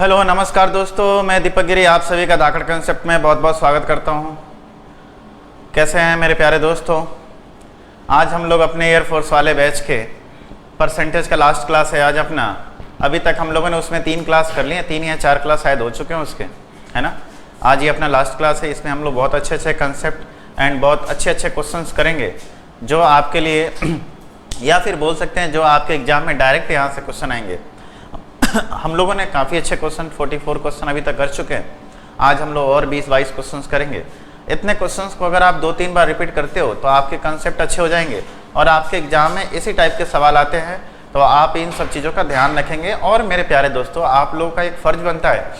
Hello नमस्कार दोस्तों, मैं दीपक गिरी आप सभी का धाकड़ कंसेप्ट में बहुत बहुत स्वागत करता हूं। कैसे हैं मेरे प्यारे दोस्तों। आज हम लोग अपने एयरफोर्स वाले बैच के परसेंटेज का लास्ट क्लास है आज अपना। अभी तक हम लोगों ने उसमें 3 क्लास कर ली हैं, 3 या 4 क्लास शायद हो चुके हैं उसके, है ना। आज ये अपना लास्ट क्लास है, इसमें हम लोग बहुत अच्छे कंसेप्ट एंड बहुत अच्छे क्वेश्चंस करेंगे जो आपके लिए या फिर बोल सकते हैं जो आपके एग्जाम में डायरेक्ट यहाँ से क्वेश्चन आएंगे। हम लोगों ने काफ़ी अच्छे क्वेश्चन 44 क्वेश्चन अभी तक कर चुके हैं। आज हम लोग और 20-22 क्वेश्चंस करेंगे। इतने क्वेश्चंस को अगर आप 2-3 बार रिपीट करते हो तो आपके कंसेप्ट अच्छे हो जाएंगे और आपके एग्जाम में इसी टाइप के सवाल आते हैं, तो आप इन सब चीज़ों का ध्यान रखेंगे। और मेरे प्यारे दोस्तों, आप लोगों का एक फ़र्ज बनता है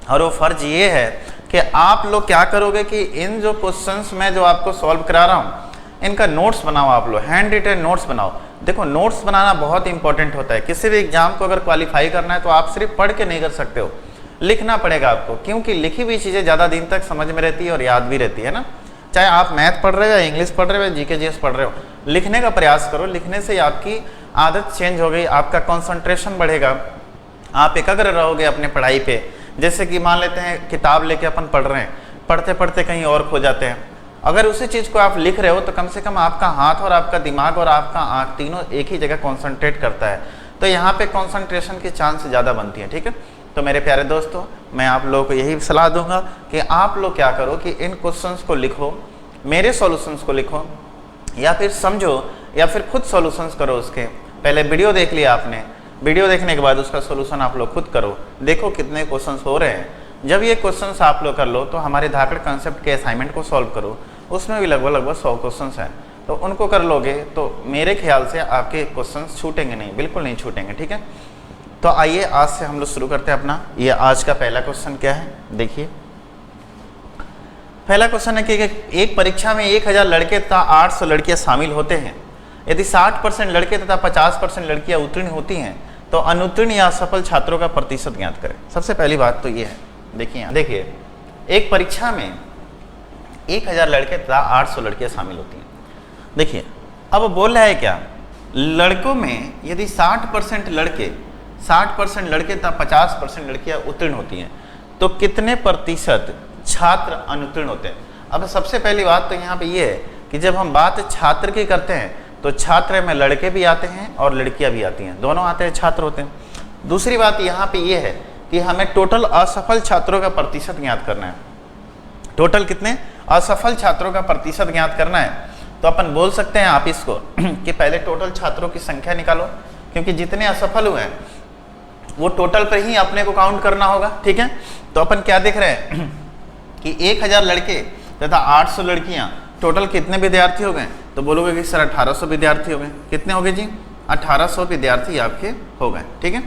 और वो फ़र्ज ये है कि आप लोग क्या करोगे कि इन जो क्वेश्चंस मैं जो आपको सॉल्व करा रहा हूँ इनका नोट्स बनाओ। आप लोग हैंड रिटन नोट्स बनाओ। देखो, नोट्स बनाना बहुत इंपॉर्टेंट होता है। किसी भी एग्जाम को अगर क्वालिफाई करना है तो आप सिर्फ पढ़ के नहीं कर सकते हो, लिखना पड़ेगा आपको, क्योंकि लिखी हुई चीज़ें ज़्यादा दिन तक समझ में रहती है और याद भी रहती है ना। चाहे आप मैथ पढ़ रहे हो या इंग्लिश पढ़ रहे हो, जीके जीएस पढ़ रहे हो, लिखने का प्रयास करो। लिखने से आपकी आदत चेंज हो गई, आपका कॉन्सेंट्रेशन बढ़ेगा, आप एकाग्र रहोगे अपने पढ़ाई पे। जैसे कि मान लेते हैं किताब लेके अपन पढ़ रहे हैं, पढ़ते पढ़ते कहीं और खो जाते हैं। अगर उसी चीज़ को आप लिख रहे हो तो कम से कम आपका हाथ और आपका दिमाग और आपका आँख तीनों एक ही जगह कॉन्सेंट्रेट करता है, तो यहाँ पे कॉन्सेंट्रेशन की चांस ज़्यादा बनती है। ठीक है, तो मेरे प्यारे दोस्तों, मैं आप लोगों को यही सलाह दूंगा कि आप लोग क्या करो कि इन क्वेश्चंस को लिखो, मेरे सॉल्यूशंस को लिखो या फिर समझो या फिर खुद सॉल्यूशंस करो। उसके पहले वीडियो देख लिया आपने, वीडियो देखने के बाद उसका सोल्यूशन आप लोग खुद करो, देखो कितने क्वेश्चंस हो रहे हैं। जब ये क्वेश्चंस आप लोग कर लो तो हमारे धाकड़ कंसेप्ट के असाइनमेंट को सॉल्व करो, उसमें भी लगभग 100 क्वेश्चंस हैं, तो उनको कर लोगे तो मेरे ख्याल से आपके क्वेश्चंस छूटेंगे नहीं, बिल्कुल नहीं छूटेंगे। ठीक है, तो आइए आज से हम लोग शुरू करते हैं अपना। ये आज का पहला क्वेश्चन क्या है, देखिए। पहला क्वेश्चन है कि एक परीक्षा में 1000 लड़के तथा 800 लड़कियां शामिल होते हैं। यदि 60% लड़के तथा 50% लड़कियां उत्तीर्ण होती हैं तो अनुत्तीर्ण या असफल छात्रों का प्रतिशत ज्ञात करें। सबसे पहली बात तो ये है, देखिए एक परीक्षा में 1000 लड़के तथा 800 लड़कियां शामिल होती हैं। देखिए अब बोल रहा है क्या, लड़कों में यदि 60% लड़के तथा 50% लड़कियां उत्तीर्ण होती हैं तो कितने प्रतिशत छात्र अनुत्तीर्ण होते हैं। अब सबसे पहली बात तो यहाँ पे ये है कि जब हम बात छात्र की करते हैं तो छात्र में लड़के भी आते हैं और लड़कियां भी आती हैं, दोनों आते हैं, छात्र होते हैं। दूसरी बात यहाँ पे ये है कि हमें टोटल असफल छात्रों का प्रतिशत ज्ञात करना है। टोटल कितने असफल छात्रों का प्रतिशत ज्ञात करना है, तो अपन बोल सकते हैं आप इसको कि पहले टोटल छात्रों की संख्या निकालो, क्योंकि जितने असफल हुए हैं वो टोटल पर ही अपने को काउंट करना होगा। ठीक है, तो अपन क्या देख रहे हैं कि 1000 लड़के तथा 800 लड़कियां, टोटल कितने विद्यार्थी हो गए, तो बोलोगे कि सर 1800 विद्यार्थी हो गए। कितने हो गए जी, 1800 विद्यार्थी आपके हो गए। ठीक है,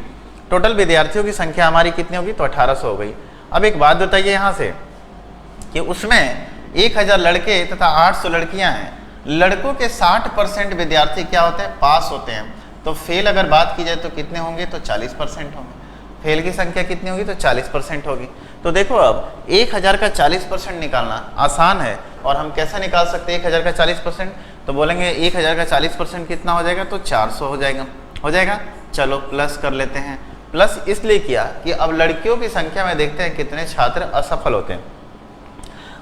टोटल विद्यार्थियों की संख्या हमारी कितनी होगी, तो 1800 हो गई। अब एक बात बताइए यहाँ से कि उसमें 1000 लड़के तथा 800 लड़कियां हैं, लड़कों के 60% विद्यार्थी क्या होते हैं, पास होते हैं। तो फेल अगर बात की जाए तो कितने होंगे, तो 40% होंगे। फेल की संख्या कितनी होगी, तो 40% होगी। तो देखो अब 1000 का 40% निकालना आसान है, और हम कैसे निकाल सकते हैं 1000 का 40%, तो बोलेंगे 1000 का 40% कितना हो जाएगा, तो 400 हो जाएगा। चलो प्लस कर लेते हैं। प्लस इसलिए किया कि अब लड़कियों की संख्या में देखते हैं कितने छात्र असफल होते हैं।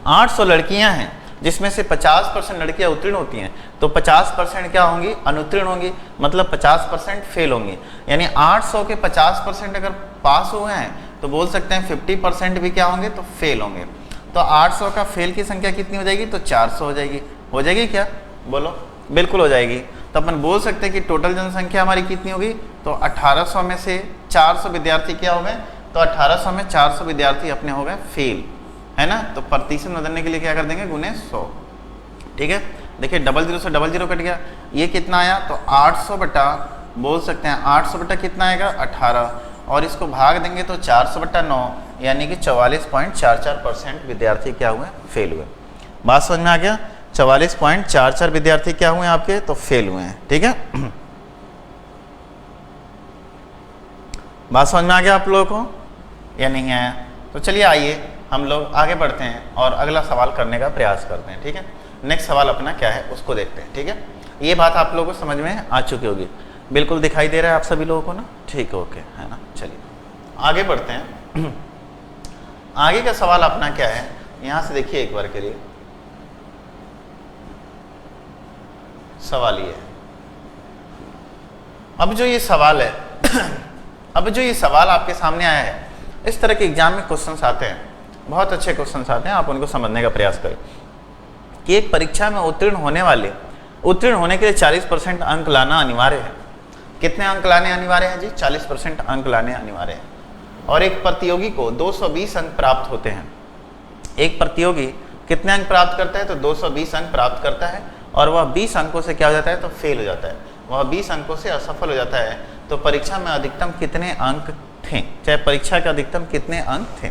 800 लड़कियां हैं जिसमें से 50% लड़कियां उत्तीर्ण होती हैं, तो 50% क्या होंगी, अनुत्तीर्ण होंगी, मतलब 50% फेल होंगी। यानी 800 के 50% अगर पास हुए हैं तो बोल सकते हैं 50% भी क्या होंगे, तो फेल होंगे। तो 800 का फेल की संख्या कितनी हो जाएगी, तो 400 हो जाएगी। हो जाएगी क्या, बोलो, बिल्कुल हो जाएगी। तो अपन बोल सकते हैं कि टोटल जनसंख्या हमारी कितनी होगी, तो 1800 में से 400 विद्यार्थी क्या हो गए, तो 1800 में 400 विद्यार्थी अपने हो गए फेल, है ना। तो प्रतिशत बदलने के लिए क्या कर देंगे, गुने 100। ठीक है, देखिए 00 से 00 कट गया, ये कितना आया, तो 800 बटा, बोल सकते हैं 800 बटा कितना आएगा, 18, और इसको भाग देंगे तो 400 बटा 9, यानी कि 44.44% विद्यार्थी क्या हुए, फेल हुए। बात समझ में आ गया, 44.44 विद्यार्थी क्या हुए आपके, तो फेल हुए हैं। ठीक है, बात समझ में आ गया आप लोगों को या नहीं आया। तो चलिए आइए हम लोग आगे बढ़ते हैं और अगला सवाल करने का प्रयास करते हैं। ठीक है, नेक्स्ट सवाल अपना क्या है उसको देखते हैं। ठीक है, ये बात आप लोगों को समझ में आ चुकी होगी, बिल्कुल दिखाई दे रहा है आप सभी लोगों को ना, ठीक है, ओके, है ना। चलिए आगे बढ़ते हैं। आगे का सवाल अपना क्या है, यहां से देखिए एक बार के लिए। सवाल ये है, अब जो ये सवाल है अब जो ये सवाल आपके सामने आया है, इस तरह के एग्जाम में क्वेश्चंस आते हैं, बहुत अच्छे क्वेश्चंस आते हैं, आप उनको समझने का प्रयास करें कि एक परीक्षा में उत्तीर्ण होने के लिए 40% अंक लाना अनिवार्य है। कितने अंक लाने अनिवार्य हैं जी? 40% अंक लाने अनिवार्य है। और एक प्रतियोगी को 220 अंक प्राप्त होते हैं। एक प्रतियोगी कितने अंक प्राप्त करता है? तो 220 अंक प्राप्त करता है, और वह 20 अंकों से क्या हो जाता है? तो फेल हो जाता है, वह 20 अंकों से असफल हो जाता है। तो परीक्षा में अधिकतम कितने अंक थे? चाहे परीक्षा के अधिकतम कितने अंक थे?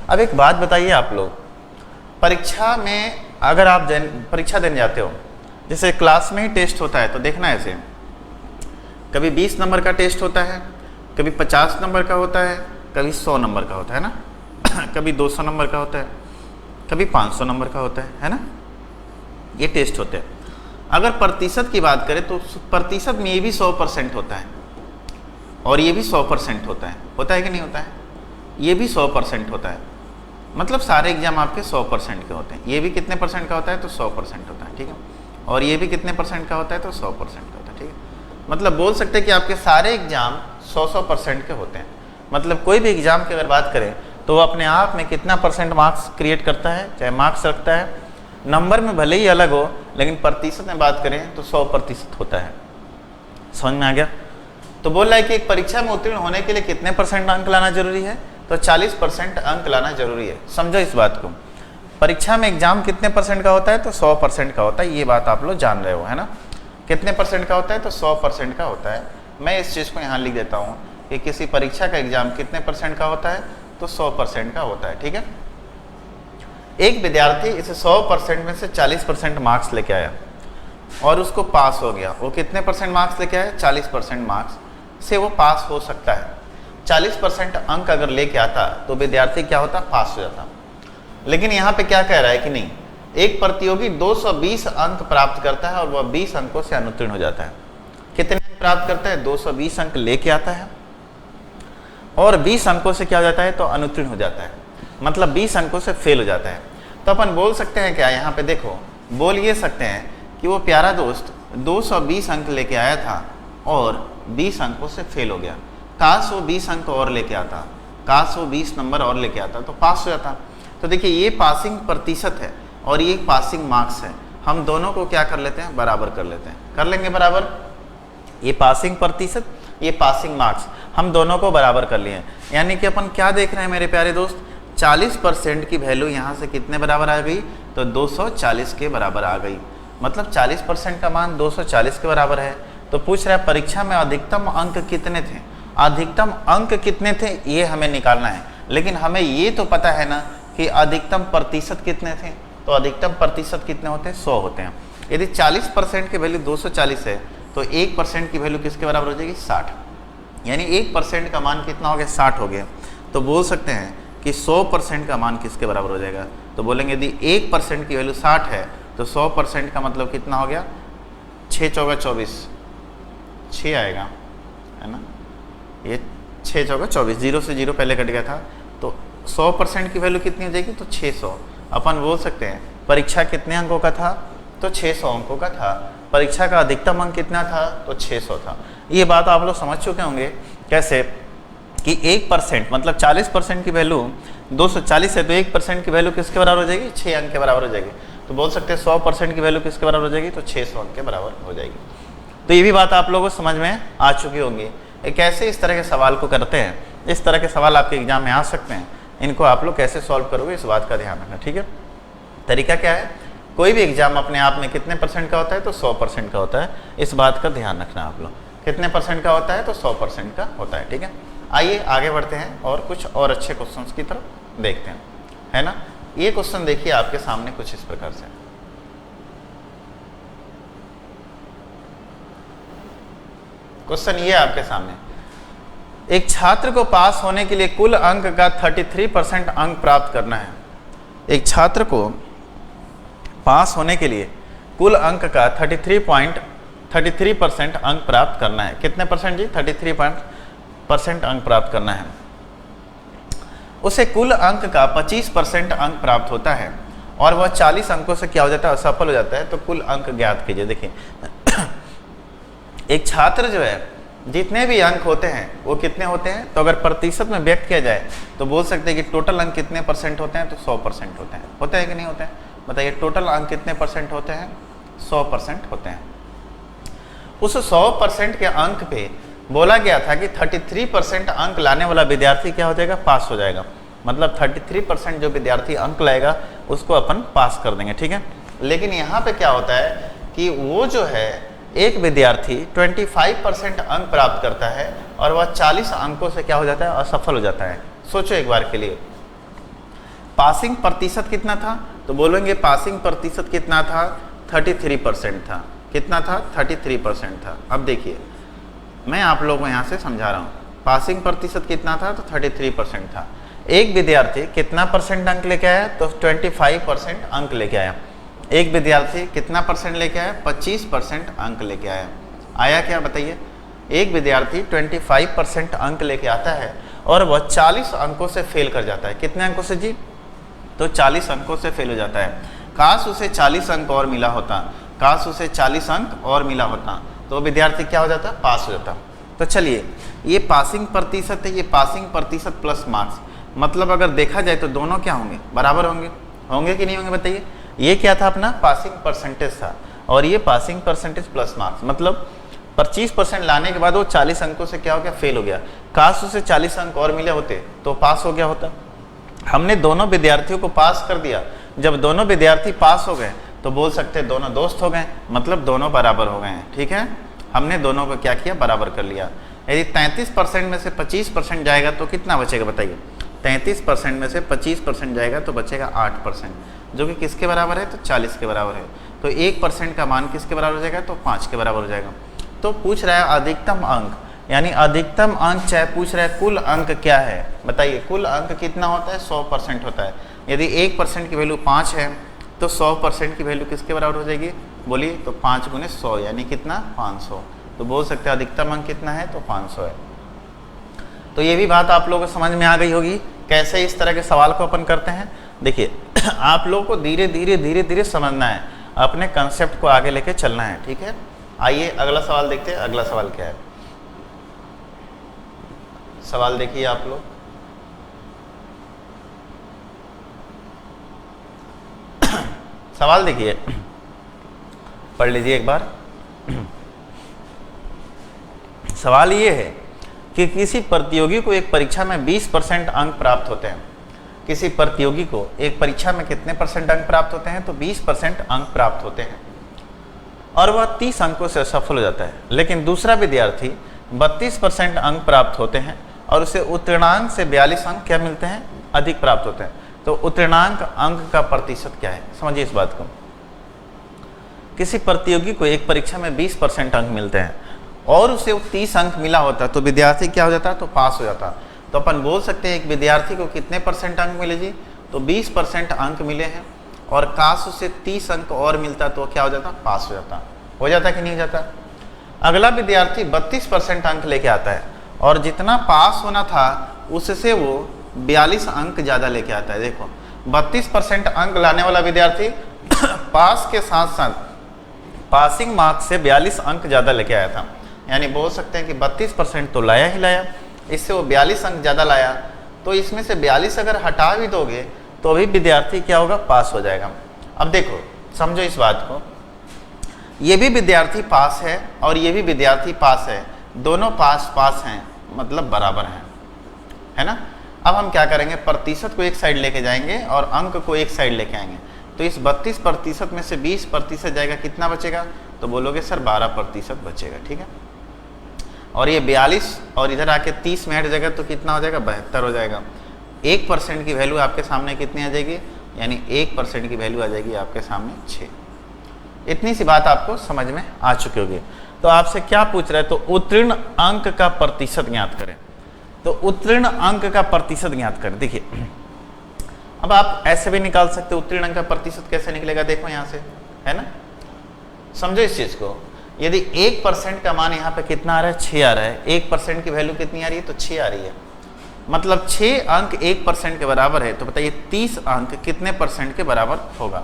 अब एक बात बताइए आप लोग, परीक्षा में अगर आप परीक्षा देने जाते हो, जैसे क्लास में ही टेस्ट होता है, तो देखना ऐसे, कभी 20 नंबर का टेस्ट होता है, कभी 50 नंबर का होता है, कभी 100 नंबर का होता है ना कभी 200 नंबर का होता है, कभी 500 नंबर का होता है ना, ये टेस्ट होते हैं। अगर प्रतिशत की बात करें तो प्रतिशत में ये भी 100% होता है, और ये भी 100% होता है कि नहीं होता है? ये भी 100% होता है, मतलब सारे एग्जाम आपके 100% के होते हैं। ये भी कितने परसेंट का होता है? तो 100% होता है, ठीक है। और ये भी कितने परसेंट का होता है? तो 100% का होता है, ठीक है। मतलब बोल सकते हैं कि आपके सारे एग्जाम 100% के होते हैं। मतलब कोई भी एग्जाम की अगर बात करें तो वो अपने आप में कितना % मार्क्स क्रिएट करता है, चाहे मार्क्स रखता है, नंबर में भले ही अलग हो, लेकिन प्रतिशत में बात करें तो 100% होता है। समझ में आ गया? तो बोल रहा है कि एक परीक्षा में उत्तीर्ण होने के लिए कितने % अंक लाना जरूरी है? तो 40% अंक लाना जरूरी है। समझो इस बात को, परीक्षा में एग्जाम कितने % का होता है? तो 100% का होता है। ये बात आप लोग जान रहे हो, है ना? कितने % का होता है? तो 100% का होता है। मैं इस चीज़ को यहाँ लिख देता हूँ कि किसी परीक्षा का एग्जाम कितने % का होता है? तो 100% का होता है, ठीक है। एक विद्यार्थी इसे 100% में से 40% मार्क्स लेके आया और उसको पास हो गया। वो कितने % मार्क्स लेके आया? 40% मार्क्स से वो पास हो सकता है। 40% अंक अगर लेके आता तो विद्यार्थी क्या होता? पास हो जाता। लेकिन यहाँ पे क्या कह रहा है कि नहीं, एक प्रतियोगी 220 अंक प्राप्त करता है और वह 20 अंकों से अनुत्तीर्ण हो जाता है। कितने अंक प्राप्त करता है? 220 अंक लेके आता है और 20 अंकों से क्या हो जाता है? तो अनुत्तीर्ण हो जाता है, मतलब 20 अंकों से फेल हो जाता है। तो अपन बोल सकते हैं क्या, यहाँ पे देखो, बोल ये सकते हैं कि वो प्यारा दोस्त 220 अंक लेके आया था और 20 अंकों से फेल हो गया। काश वो 20 अंक और लेके आता, काश वो 20 नंबर और लेके आता तो पास हो जाता। तो देखिए, ये पासिंग प्रतिशत है और ये पासिंग मार्क्स है। हम दोनों को क्या कर लेते हैं? बराबर कर लेते हैं। कर लेंगे बराबर, ये पासिंग प्रतिशत, ये पासिंग मार्क्स, हम दोनों को बराबर कर लिए। यानी कि अपन क्या देख रहे हैं मेरे प्यारे दोस्त, 40% की वैल्यू यहाँ से कितने बराबर आ गई? तो 240 के बराबर आ गई। मतलब 40% का मान 240 के बराबर है। तो पूछ रहा है परीक्षा में अधिकतम अंक कितने थे? अधिकतम अंक कितने थे ये हमें निकालना है, लेकिन हमें ये तो पता है ना कि अधिकतम प्रतिशत कितने थे। तो अधिकतम प्रतिशत कितने होते हैं? 100 होते हैं। यदि 40% की वैल्यू 240 है तो 1% की वैल्यू किसके बराबर हो जाएगी? 60। यानी 1% का मान कितना हो गया? 60 हो गया। तो बोल सकते हैं कि 100% का मान किसके बराबर हो जाएगा? तो बोलेंगे यदि 1% की वैल्यू 60 है तो 100% का मतलब कितना हो गया? 6 चौका 24, 6 आएगा, है ना। ये 6 चौका 24, 0 से 0 पहले कट गया था। तो 100% की वैल्यू कितनी हो जाएगी? तो 600। अपन बोल सकते हैं परीक्षा कितने अंकों का था? तो 600 अंकों का था। परीक्षा का अधिकतम अंक कितना था? तो 600 था। ये बात आप लोग समझ चुके होंगे कैसे कि 1% मतलब 40% की वैल्यू 240 है तो 1% की वैल्यू किसके बराबर हो जाएगी? 6 अंक के बराबर हो जाएगी। तो बोल सकते हैं 100% की वैल्यू किसके बराबर हो जाएगी? तो 600 अंक के बराबर हो जाएगी। तो ये भी बात आप लोगों को समझ में आ चुकी होंगी। कैसे इस तरह के सवाल को करते हैं, इस तरह के सवाल आपके एग्जाम में आ सकते हैं, इनको आप लोग कैसे सॉल्व करोगे इस बात का ध्यान रखना, ठीक है। तरीका क्या है, कोई भी एग्जाम अपने आप में कितने % का होता है? तो 100% का होता है। इस बात का ध्यान रखना आप लोग। कितने % का होता है? तो 100% का होता है, ठीक है। आइए आगे बढ़ते हैं और कुछ और अच्छे क्वेश्चंस की तरफ देखते हैं, है ना। ये क्वेश्चन देखिए आपके सामने कुछ इस प्रकार से। क्वेश्चन ये आपके सामने, एक छात्र को पास होने के लिए कुल अंक का 33% अंक प्राप्त करना है। एक छात्र को पास होने के लिए कुल अंक का 33% अंक प्राप्त करना है। कितने % जी? 33% अंक प्राप्त करना है। उसे कुल अंक का 25% अंक प्राप्त होता है और वह 40 अंकों से क्या हो जाता है, असफल हो जाता है, तो कुल अंक ज्ञात कीजिए। देखिए एक छात्र जो है जितने भी अंक होते हैं वो कितने होते हैं, तो अगर प्रतिशत में व्यक्त किया जाए तो बोल सकते हैं कि टोटल अंक कितने परसेंट होते हैं, तो 100% होते हैं कि नहीं होते हैं? बताइए टोटल अंक कितने परसेंट होते हैं? 100% होते हैं। उस 100% के अंक पे बोला गया था कि 33% अंक लाने वाला विद्यार्थी क्या हो जाएगा, पास हो जाएगा। मतलब 33% जो विद्यार्थी अंक लाएगा उसको अपन पास कर देंगे, ठीक है। लेकिन यहाँ पे क्या होता है कि वो जो है एक विद्यार्थी 25% अंक प्राप्त करता है और वह 40 अंकों से क्या हो जाता है, असफल हो जाता है। सोचो एक बार के लिए, पासिंग प्रतिशत कितना था, तो बोलेंगे पासिंग प्रतिशत कितना था, 33% था। कितना था? 33% था। अब देखिए मैं आप लोगों को यहाँ से समझा रहा हूँ, पासिंग प्रतिशत कितना था, तो 33% था। एक विद्यार्थी कितना परसेंट अंक लेके आया, तो 25% अंक लेके आया। एक विद्यार्थी कितना परसेंट लेके आया, 25% अंक लेके आया। आया क्या बताइए? एक विद्यार्थी 25% अंक लेके आता है और वह 40 अंकों से फेल कर जाता है। कितने अंकों से जी? तो 40 अंकों से फेल हो जाता है। काश उसे 40 अंक और मिला होता, काश उसे 40 अंक और मिला होता तो विद्यार्थी क्या हो जाता, पास हो जाता। तो चलिए ये पासिंग प्रतिशत है, ये पासिंग प्रतिशत प्लस मार्क्स, मतलब अगर देखा जाए तो दोनों क्या होंगे, बराबर होंगे। होंगे कि नहीं होंगे बताइए? ये क्या था अपना पासिंग परसेंटेज था और ये पासिंग परसेंटेज प्लस मार्क्स, मतलब 25% लाने के बाद वो 40 अंकों से क्या हो गया, फेल हो गया। काश उसे 40 अंक और मिले होते तो पास हो गया होता। हमने दोनों विद्यार्थियों को पास कर दिया। जब दोनों विद्यार्थी पास हो गए तो बोल सकते दोनों दोस्त हो गए, मतलब दोनों बराबर हो गए हैं, ठीक है। हमने दोनों को क्या किया, बराबर कर लिया। यदि 33% में से 25% जाएगा तो कितना बचेगा बताइए? 33% में से 25% जाएगा तो बचेगा 8%, जो कि किसके बराबर है, तो 40 के बराबर है। तो 1% का मान किसके बराबर हो जाएगा, तो 5 के बराबर हो जाएगा। तो पूछ रहा है अधिकतम अंक, यानी अधिकतम अंक चाहे पूछ रहा है कुल अंक क्या है, बताइए कुल अंक कितना होता है, 100% होता है। यदि 1% की वैल्यू 5 है तो 100% की वैल्यू किसके बराबर हो जाएगी, बोलिए? तो 5 गुने 100 यानी कितना, 500। तो बोल सकते हैं अधिकतम अंक कितना है, तो 500 है। तो ये भी बात आप लोगों को समझ में आ गई होगी कैसे इस तरह के सवाल को अपन करते हैं। देखिए आप लोगों को धीरे धीरे समझना है, अपने कंसेप्ट को आगे लेके चलना है, ठीक है। आइए अगला सवाल देखते हैं। अगला सवाल क्या है, सवाल देखिए आप लोग। सवाल देखिए, पढ़ लीजिए एक बार। सवाल ये है कि किसी प्रतियोगी को एक परीक्षा में 20% अंक प्राप्त होते हैं। किसी प्रतियोगी को एक परीक्षा में कितने परसेंट अंक प्राप्त होते हैं, तो 20% अंक प्राप्त होते हैं और वह 30 अंकों से सफल हो जाता है। लेकिन दूसरा विद्यार्थी 32% अंक प्राप्त होते हैं और उसे उत्तीर्णांक से 42 अंक क्या मिलते हैं, अधिक प्राप्त होते हैं। तो उत्तीर्णांक अंक का प्रतिशत क्या है, समझिए इस बात को। किसी प्रतियोगी को एक परीक्षा में 20% अंक मिलते हैं और उसे 30 अंक मिला होता तो विद्यार्थी क्या हो जाता, तो पास हो जाता। तो अपन बोल सकते हैं एक विद्यार्थी को कितने परसेंट अंक मिले जी, तो 20% अंक मिले हैं और काश उसे 30 अंक और मिलता तो क्या हो जाता, पास हो जाता। हो जाता कि नहीं हो जाता? अगला विद्यार्थी 32% अंक लेके आता है और जितना पास होना था उससे वो 42 अंक ज़्यादा लेके आता है। देखो 32% अंक लाने वाला विद्यार्थी पास के साथ साथ पासिंग मार्क्स से 42 अंक ज़्यादा लेके आया था, यानी बोल सकते हैं कि 32% तो लाया ही लाया, इससे वो 42 अंक ज़्यादा लाया। तो इसमें से 42 अगर हटा भी दोगे तो भी विद्यार्थी क्या होगा, पास हो जाएगा। अब देखो समझो इस बात को, ये भी विद्यार्थी पास है और ये भी विद्यार्थी पास है, दोनों पास हैं, मतलब बराबर हैं, है ना। अब हम क्या करेंगे, प्रतिशत को एक साइड लेके जाएंगे और अंक को एक साइड लेके आएंगे। तो इस 32% में से 20% जाएगा, कितना बचेगा, तो बोलोगे सर 12% बचेगा, ठीक है। और ये 42 और इधर आके 30 में हट जाएगा तो कितना हो जाएगा, 72 हो जाएगा। 1% की वैल्यू आपके सामने कितनी आ जाएगी, यानी 1% की वैल्यू आ जाएगी आपके सामने 6। इतनी सी बात आपको समझ में आ चुकी होगी। तो आपसे क्या पूछ रहा है, तो उत्तीर्ण अंक का प्रतिशत ज्ञात करें। तो उत्तीर्ण अंक का प्रतिशत ज्ञात करें। देखिए अब आप ऐसे भी निकाल सकते हो, उत्तीर्ण अंक का प्रतिशत कैसे निकलेगा, देखो यहाँ से, है ना। समझो इस चीज को, यदि 1% का मान यहाँ पे कितना आ रहा है, 6 आ रहा है, 1% की वैल्यू कितनी आ रही है, तो 6 आ रही है। मतलब 6 अंक 1% के बराबर है, तो बताइए 30 अंक कितने परसेंट के बराबर होगा?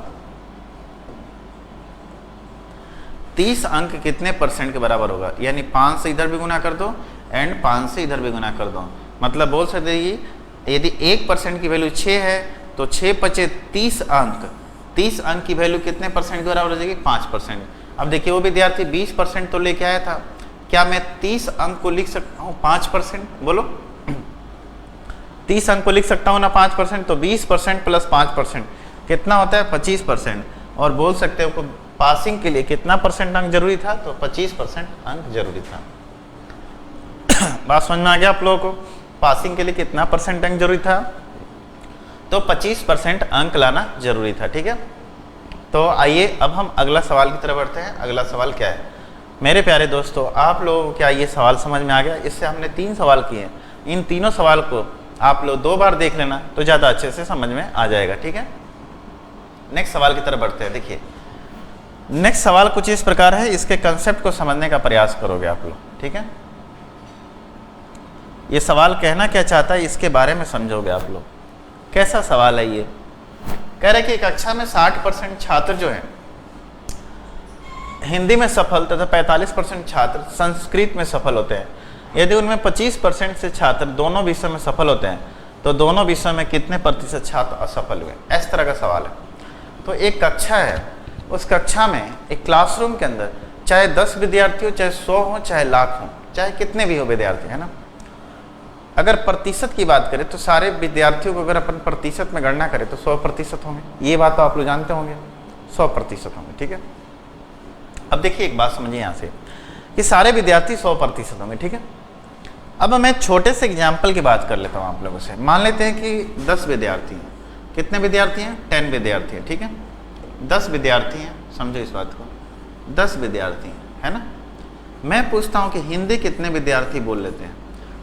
30 अंक कितने परसेंट के बराबर होगा? यानी 5 से इधर भी गुना कर दो एंड 5 से इधर भी गुना कर दो, मतलब बोल सकते हैं यदि 1% की वैल्यू 6 है तो 6 पचे 30 अंक, 30 अंक की वैल्यू कितने परसेंट के बराबर हो जाएगी? 5%। अब देखिए वो विद्यार्थी 20% तो लेके आया था, क्या मैं 30 अंक को लिख सकता हूँ 5%? बोलो 30 अंक को लिख सकता हूँ ना 5%? तो 20% प्लस 5% कितना होता है? 25%। और बोल सकते हो पासिंग के लिए कितना परसेंट अंक जरूरी था? तो 25% अंक जरूरी था। बात समझ में आ गया आप लोगों को? पासिंग के लिए कितना परसेंट अंक जरूरी था? तो 25% अंक लाना जरूरी था। ठीक है, तो आइए अब हम अगला सवाल की तरफ बढ़ते हैं। अगला सवाल क्या है मेरे प्यारे दोस्तों? आप लोगों को क्या ये सवाल समझ में आ गया? इससे हमने 3 सवाल किए, इन तीनों सवाल को आप लोग 2 बार देख लेना तो ज़्यादा अच्छे से समझ में आ जाएगा। ठीक है, नेक्स्ट सवाल की तरफ बढ़ते हैं। देखिए नेक्स्ट सवाल कुछ इस प्रकार है, इसके कंसेप्ट को समझने का प्रयास करोगे आप लोग। ठीक है, ये सवाल कहना क्या चाहता है इसके बारे में समझोगे आप लोग। कैसा सवाल है ये? कह रहे कि कक्षा में 60% छात्र जो हैं हिंदी में सफल तथा 45% छात्र संस्कृत में सफल होते हैं। यदि उनमें 25% से छात्र दोनों विषयों में सफल होते हैं तो दोनों विषयों में कितने प्रतिशत छात्र असफल हुए? इस तरह का सवाल है। तो एक कक्षा है, उस कक्षा में एक क्लासरूम के अंदर चाहे 10 विद्यार्थी हो, चाहे 100 हो, चाहे लाख हो, चाहे कितने भी हो विद्यार्थी, है ना। अगर प्रतिशत की बात करें तो सारे विद्यार्थियों को अगर अपन प्रतिशत में गणना करें तो 100% होंगे। ये बात तो आप लोग जानते होंगे, 100% होंगे। ठीक है, अब देखिए एक बात समझिए यहाँ से कि सारे विद्यार्थी 100% होंगे। ठीक है, अब मैं छोटे से एग्जाम्पल की बात कर लेता हूँ आप लोगों से। मान लेते हैं कि 10 विद्यार्थी हैं। कितने विद्यार्थी हैं? 10 विद्यार्थी हैं। ठीक है, 10 विद्यार्थी हैं, समझो इस बात को, 10 विद्यार्थी हैं, है ना। मैं पूछता हूँ कि हिंदी कितने विद्यार्थी बोल लेते हैं?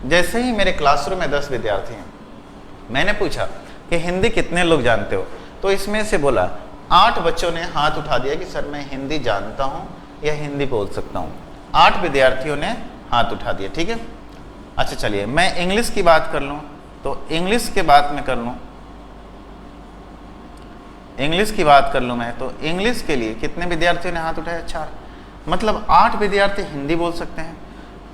जैसे ही मेरे क्लासरूम में 10 विद्यार्थी हैं, मैंने पूछा कि हिंदी कितने लोग जानते हो, तो इसमें से बोला 8 बच्चों ने हाथ उठा दिया कि सर मैं हिंदी जानता हूँ या हिंदी बोल सकता हूँ। 8 विद्यार्थियों ने हाथ उठा दिया। ठीक है, अच्छा चलिए मैं इंग्लिश की बात कर लूँ, तो इंग्लिश के बात में कर लूँ, इंग्लिश की बात कर लूँ मैं, तो इंग्लिश के लिए कितने विद्यार्थियों ने हाथ उठाया? 4। मतलब 8 विद्यार्थी हिंदी बोल सकते हैं,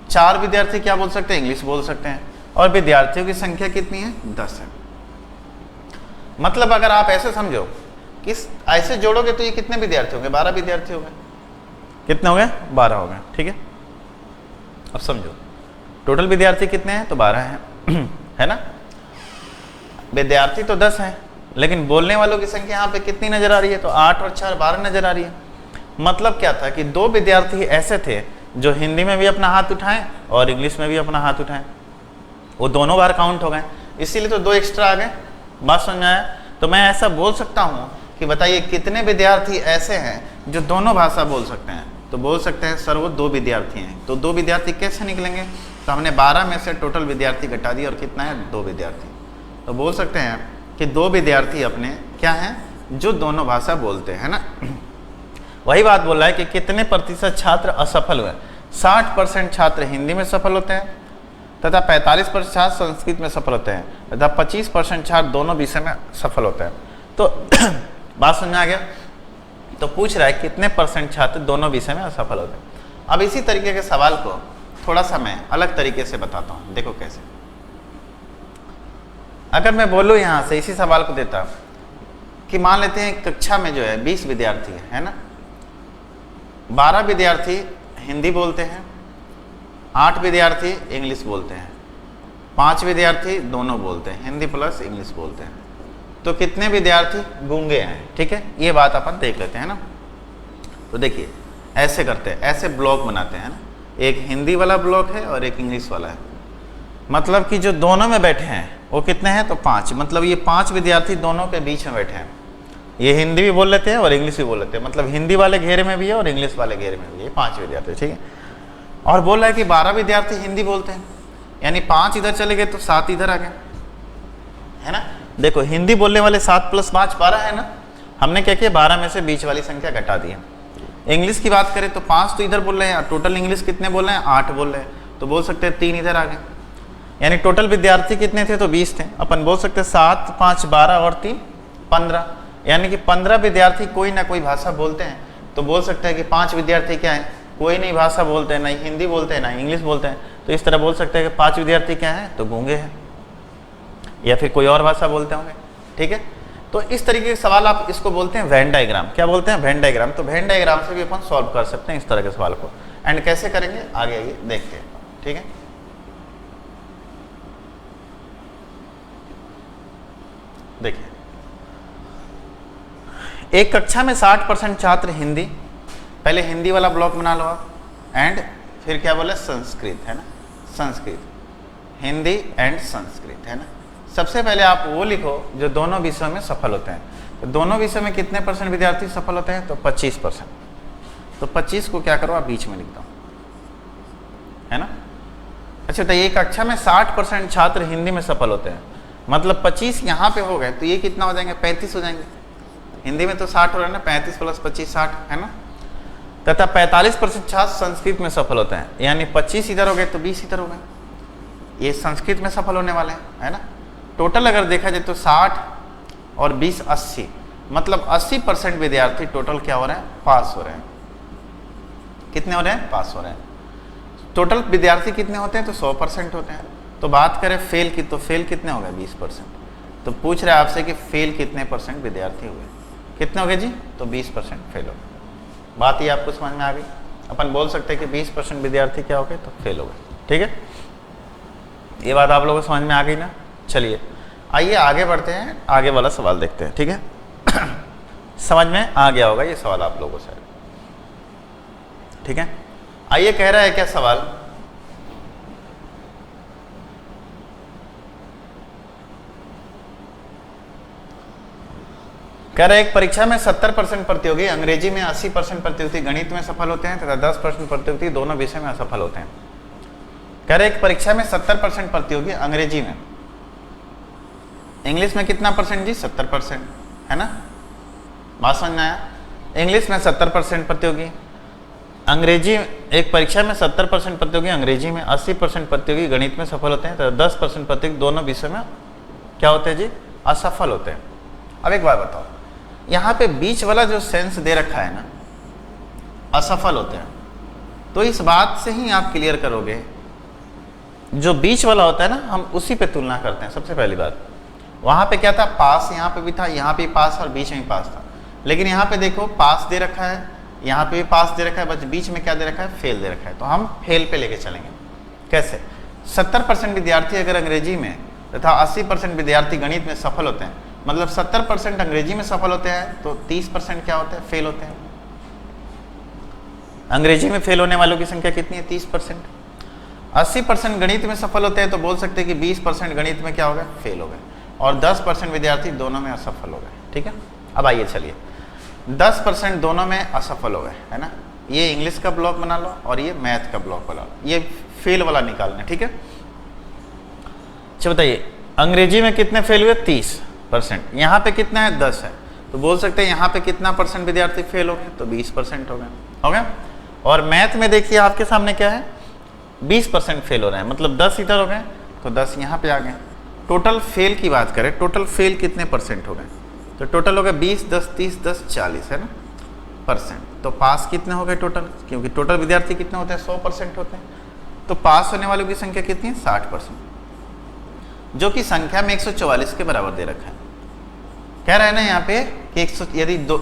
4 विद्यार्थी क्या बोल सकते हैं? इंग्लिश बोल सकते हैं। और विद्यार्थियों की संख्या कितनी है? 10 है। मतलब अगर आप ऐसे समझो कि ऐसे जोड़ोगे तो ये कितने विद्यार्थी होंगे? 12 विद्यार्थी हो गए। कितने हो गए? 12 हो गए। ठीक है, अब समझो टोटल विद्यार्थी कितने हैं? तो 12 हैं, है ना। विद्यार्थी तो 10 हैं, लेकिन बोलने वालों की संख्या यहाँ पे कितनी नजर आ रही है? तो 8 और 4 12 नजर आ रही है। मतलब क्या था कि 2 विद्यार्थी ऐसे थे जो हिंदी में भी अपना हाथ उठाएं और इंग्लिश में भी अपना हाथ उठाएं, वो दोनों बार काउंट हो गए, इसीलिए तो 2 एक्स्ट्रा आ गए। बात समझ में आया? तो मैं ऐसा बोल सकता हूँ कि बताइए कितने विद्यार्थी ऐसे हैं जो दोनों भाषा बोल सकते हैं? तो बोल सकते हैं सर वो 2 विद्यार्थी हैं। तो 2 विद्यार्थी कैसे निकलेंगे? तो हमने 12 में से टोटल विद्यार्थी घटा दिया और कितना है? 2 विद्यार्थी। तो बोल सकते हैं कि 2 विद्यार्थी अपने क्या हैं? जो दोनों भाषा बोलते हैं, है ना। वही बात बोल रहा है कि कितने प्रतिशत छात्र असफल हुए? 60% छात्र हिंदी में सफल होते हैं तथा 45% छात्र संस्कृत में सफल होते हैं तथा 25% छात्र दोनों विषय में सफल होते हैं। तो बात समझ में आ गया? तो पूछ रहा है कितने % छात्र दोनों विषय में असफल होते हैं। अब इसी तरीके के सवाल को थोड़ा सा मैं अलग तरीके से बताता हूँ। देखो कैसे। अगर मैं बोलूँ यहाँ से इसी सवाल को देता कि मान लेते हैं कक्षा में जो है 20 विद्यार्थी है ना, 12 विद्यार्थी हिंदी बोलते हैं, 8 विद्यार्थी इंग्लिश बोलते हैं, 5 विद्यार्थी दोनों बोलते हैं, हिंदी प्लस इंग्लिश बोलते हैं। तो कितने विद्यार्थी गूंगे हैं? ठीक है, ये बात अपन देख लेते हैं ना। तो देखिए ऐसे करते हैं, ऐसे ब्लॉक बनाते हैं ना, एक हिंदी वाला ब्लॉक है और एक इंग्लिश वाला है। मतलब कि जो दोनों में बैठे हैं वो कितने हैं? तो 5। मतलब ये 5 विद्यार्थी दोनों के बीच में बैठे हैं। ये हिंदी भी बोल लेते हैं और इंग्लिश भी बोल लेते हैं। मतलब हिंदी वाले घेरे में भी है और इंग्लिश वाले घेरे में भी है। 5 विद्यार्थी, ठीक है। और बोल रहा है कि 12 विद्यार्थी हिंदी बोलते हैं, यानी 5 इधर चले गए तो 7 इधर आ गए, है ना। देखो हिंदी बोलने वाले 7 + 5 12 है ना। हमने क्या किया? 12 में से बीच वाली संख्या घटा दी है। इंग्लिश की बात करें तो 5 तो इधर बोल रहे हैं, टोटल इंग्लिश कितने बोल रहे हैं? 8 बोल रहे हैं, तो बोल सकते हैं 3 इधर आ गए। यानी टोटल विद्यार्थी कितने थे? तो 20 थे। अपन बोल सकते 7, 5, 12 और 3, 15, यानी कि 15 विद्यार्थी कोई ना कोई भाषा बोलते हैं। तो बोल सकते हैं कि 5 विद्यार्थी क्या है? कोई नहीं भाषा बोलते हैं, ना हिंदी बोलते हैं ना इंग्लिश बोलते हैं। तो इस तरह बोल सकते हैं कि 5 विद्यार्थी क्या हैं? तो गूंगे हैं, या फिर कोई और भाषा बोलते होंगे। ठीक है, तो इस तरीके के सवाल आप इसको बोलते हैं वेन डायग्राम। क्या बोलते हैं? Venn diagram. तो वेन डायग्राम से भी अपन सॉल्व कर सकते हैं इस तरह के सवाल को। एंड कैसे करेंगे आगे आइए देखते हैं। ठीक है, देखिए एक कक्षा में 60% छात्र हिंदी, पहले हिंदी वाला ब्लॉक बना लो आप, एंड फिर क्या बोले? संस्कृत, है ना, संस्कृत, हिंदी एंड संस्कृत, है ना। सबसे पहले आप वो लिखो जो दोनों विषयों में सफल होते हैं। तो दोनों विषयों में कितने % विद्यार्थी सफल होते हैं? तो 25%। तो 25 को क्या करो आप बीच में लिख दो, है ना। अच्छा, तो ये कक्षा में 60% छात्र हिंदी में सफल होते हैं, मतलब 25 यहाँ पे हो गए, तो ये कितना हो जाएंगे? 35 हो जाएंगे। हिंदी में तो 60 हो रहा है ना, 35 + 25 60, है ना। तथा 45% छात्र संस्कृत में सफल होते हैं, यानी 25 इधर हो गए तो 20 इधर हो गए। ये संस्कृत में सफल होने वाले हैं, है ना। टोटल अगर देखा जाए तो 60 और 20 80, मतलब 80% विद्यार्थी टोटल क्या हो रहे हैं? पास हो रहे हैं। कितने हो रहे हैं? पास हो रहे हैं। टोटल विद्यार्थी कितने होते हैं? तो 100% होते हैं। तो बात करें फेल की, तो फेल कितने हो गए? 20%। तो पूछ रहे हैं आपसे कि फेल कितने % विद्यार्थी हुए? कितने हो गए जी? तो 20% फेल हो गए। बात ये आपको समझ में आ गई। अपन बोल सकते हैं कि 20% विद्यार्थी क्या हो गए? तो फेल हो गए। ठीक है, ये बात आप लोगों को समझ में आ गई ना। चलिए आइए आगे बढ़ते हैं, आगे वाला सवाल देखते हैं। ठीक है समझ में आ गया होगा ये सवाल आप लोगों से। ठीक है, आइए कह रहा है क्या सवाल? कह रहे एक परीक्षा में 70% प्रतियोगी अंग्रेजी में, 80% प्रतियोगी गणित में सफल होते हैं तथा 10% प्रतियोगी दोनों विषय में असफल होते हैं। कह रहे एक परीक्षा में 70% प्रतियोगी अंग्रेजी में, इंग्लिश में कितना % जी? 70%, है ना। बात समझ में आया? इंग्लिश में 70% प्रतियोगी, अंग्रेजी, एक परीक्षा में 70% प्रतियोगी अंग्रेजी में, 80% प्रतियोगी गणित में सफल होते हैं तथा 10% प्रतियोगी दोनों विषय में क्या होते हैं जी? असफल होते हैं। अब एक बात बताओ, यहाँ पे बीच वाला जो सेंस दे रखा है ना, असफल होते हैं, तो इस बात से ही आप क्लियर करोगे जो बीच वाला होता है ना, हम उसी पे तुलना करते हैं। सबसे पहली बात, वहाँ पे क्या था? पास, यहाँ पे भी था, यहाँ पे पास और बीच में पास था। लेकिन यहाँ पे देखो पास दे रखा है, यहाँ पे भी पास दे रखा है, बस बीच में क्या दे रखा है? फेल दे रखा है। तो हम फेल पे लेके चलेंगे। कैसे? 70% विद्यार्थी अगर अंग्रेजी में तथा 80% विद्यार्थी गणित में सफल होते हैं, मतलब 70% अंग्रेजी में सफल होते हैं, तो 30% क्या होते हैं? फेल होते हैं। अंग्रेजी में फेल होने वालों की संख्या कितनी है? 30%। 80% गणित में सफल होते हैं, तो बोल सकते हैं कि 20% गणित में क्या हो गए? फेल हो गए, और 10% विद्यार्थी दोनों में असफल हो गए। ठीक है, अब आइए चलिए 10% दोनों में असफल हो गए, है ना। ये इंग्लिश का ब्लॉक बना लो और ये मैथ का ब्लॉक बना लो, ये फेल वाला निकालना। ठीक है, अच्छा बताइए अंग्रेजी में कितने फेल हुए? 30%। यहाँ पे कितना है? 10 है। तो बोल सकते हैं यहाँ पे कितना % विद्यार्थी फेल हो गए? तो 20% हो गए, हो गया। और मैथ में देखिए आपके सामने क्या है? 20% फेल हो रहे हैं, मतलब 10 इधर हो गए तो 10 यहाँ पे आ गए। टोटल फेल की बात करें, टोटल फेल कितने % हो गए? तो टोटल हो गए 20, 10, 30, 10, 40, है ना %। तो पास कितने हो गए टोटल? क्योंकि टोटल विद्यार्थी कितने होते हैं? 100% होते हैं। तो पास होने वालों की संख्या कितनी है? 60%, जो कि संख्या में 144 के बराबर दे रखा है। कह रहा है ना यहाँ पे कि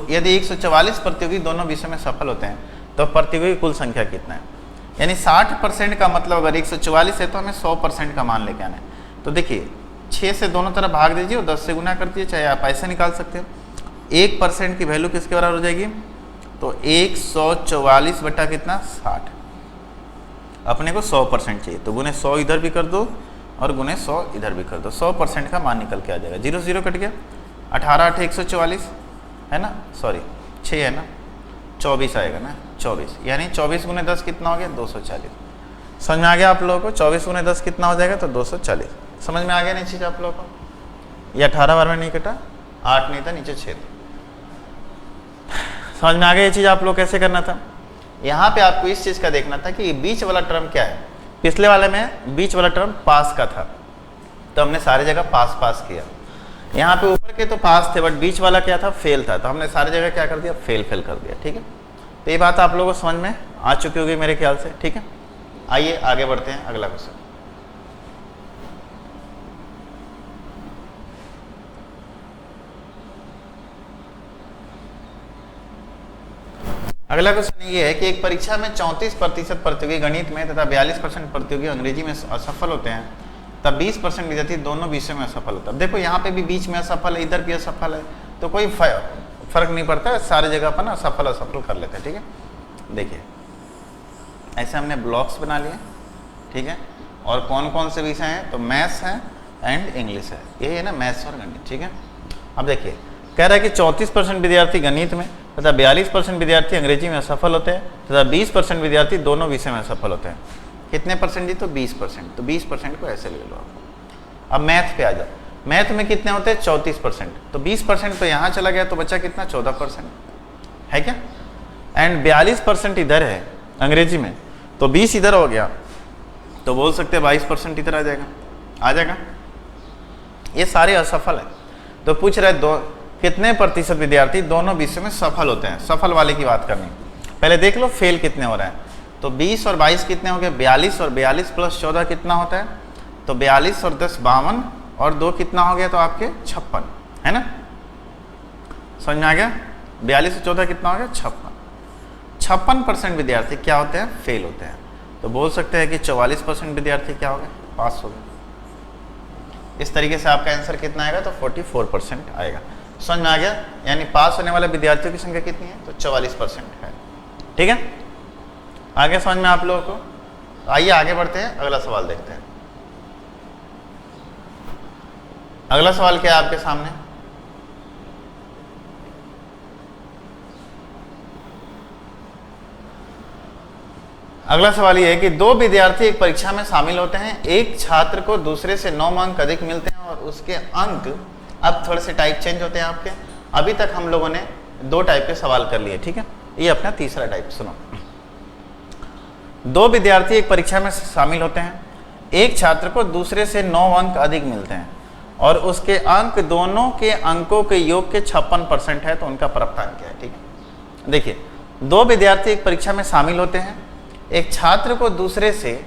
यदि 144 प्रतियोगी दोनों विषय में सफल होते हैं तो प्रतियोगी कुल संख्या कितना है? यानी 60% का मतलब अगर 144 है तो हमें 100% का मान लेके आना है। तो देखिए 6 से दोनों तरफ भाग दीजिए और 10 से गुना कर दीजिए, चाहे आप ऐसे निकाल सकते हो। 1% की वैल्यू किसके बराबर हो जाएगी? तो 144 बटा कितना? 60। अपने को 100% चाहिए, तो गुने 100 इधर भी कर दो और गुने 100 इधर भी कर दो, 100% का मान निकल के आ जाएगा। 0 0 कट गया, 18 8 144 है ना, सॉरी 6 है ना, 24 आएगा ना, 24, यानी 24 गुने 10 कितना हो गया? 240। समझ में आ गया आप लोगों को? 24 गुने 10 कितना हो जाएगा? तो 240। समझ में आ गया नहीं चीज़ आप लोगों को? ये 18 बार में नहीं कटा, 8 नहीं था, नीचे 6 था। समझ में आ गया ये चीज़ आप लोग कैसे करना था? यहाँ पे आपको इस चीज़ का देखना था कि बीच वाला टर्म क्या है? पिछले वाले में बीच वाला टर्म पास का था, तो हमने सारी जगह पास पास किया। यहाँ पे ऊपर के तो पास थे, बट बीच वाला क्या था, फेल था, तो हमने सारी जगह क्या कर दिया, फेल फेल कर दिया। ठीक है, तो ये बात आप लोगों को समझ में आ चुकी होगी मेरे ख्याल से। ठीक है, आइए आगे बढ़ते हैं, अगला क्वेश्चन। अगला क्वेश्चन ये है कि एक परीक्षा में 34% प्रतियोगी गणित में तथा 42% प्रतियोगी अंग्रेजी में असफल होते हैं, तब 20% विद्यार्थी दोनों विषयों में असफल होता है। देखो यहाँ पे भी बीच में असफल है, इधर भी असफल है, तो कोई फर्क नहीं पड़ता है, सारी जगह पर ना असफल असफल कर लेते हैं। ठीक है, देखिए ऐसे हमने ब्लॉक्स बना लिए। ठीक है, और कौन कौन से विषय हैं, तो मैथ्स है एंड इंग्लिश है, ये है ना मैथ्स और गणित। ठीक है, अब देखिए कह रहा है कि 34% विद्यार्थी गणित में तथा 42% विद्यार्थी अंग्रेजी में असफल होते हैं तथा 20% विद्यार्थी दोनों विषय में असफल होते हैं। कितने परसेंट जी, तो 20%। तो 20% को ऐसे ले लो आप। अब मैथ पे आ जाओ, मैथ में कितने होते हैं, 34%, तो 20% तो यहाँ चला गया, तो बचा कितना, 14% है क्या, एंड 42% इधर है अंग्रेजी में, तो 20 इधर हो गया, तो बोल सकते हैं 22% इधर आ जाएगा। ये सारे असफल है, तो पूछ रहे दो कितने प्रतिशत विद्यार्थी दोनों विषयों में सफल होते हैं। सफल वाले की बात करनी, पहले देख लो फेल कितने हो रहे हैं, तो 20 और 22 कितने हो गए, 42, और 42 प्लस 14 कितना होता है, तो 42 और 10 52, और 2 कितना हो गया, तो आपके 56 है ना, समझ में आ गया। 42 और 14 कितना हो गया, 56 56% विद्यार्थी क्या होते हैं, फेल होते हैं। तो बोल सकते हैं कि 44% विद्यार्थी क्या हो गए, पास हो गए। इस तरीके से आपका आंसर कितना आएगा, तो 44% आएगा। समझ में आ गया, यानी पास होने वाले विद्यार्थियों की संख्या कितनी है, तो 44% है। ठीक है, आगे समझ में आप लोगों को। तो आइए आगे बढ़ते हैं, अगला सवाल देखते हैं। अगला सवाल क्या है आपके सामने, अगला सवाल ये है कि दो विद्यार्थी एक परीक्षा में शामिल होते हैं, एक छात्र को दूसरे से 9 अंक अधिक मिलते हैं और उसके अंक, अब थोड़े से टाइप चेंज होते हैं आपके। अभी तक हम लोगों ने 2 टाइप के सवाल कर लिए। ठीक है, ये अपना तीसरा टाइप सुनो। दो विद्यार्थी एक परीक्षा में शामिल होते हैं, एक छात्र को दूसरे से 9 अंक अधिक मिलते हैं और उसके अंक दोनों के अंकों के योग के 56% है, तो उनका प्राप्तांक क्या है। ठीक है, देखिए दो विद्यार्थी एक परीक्षा में शामिल होते हैं, एक छात्र को दूसरे से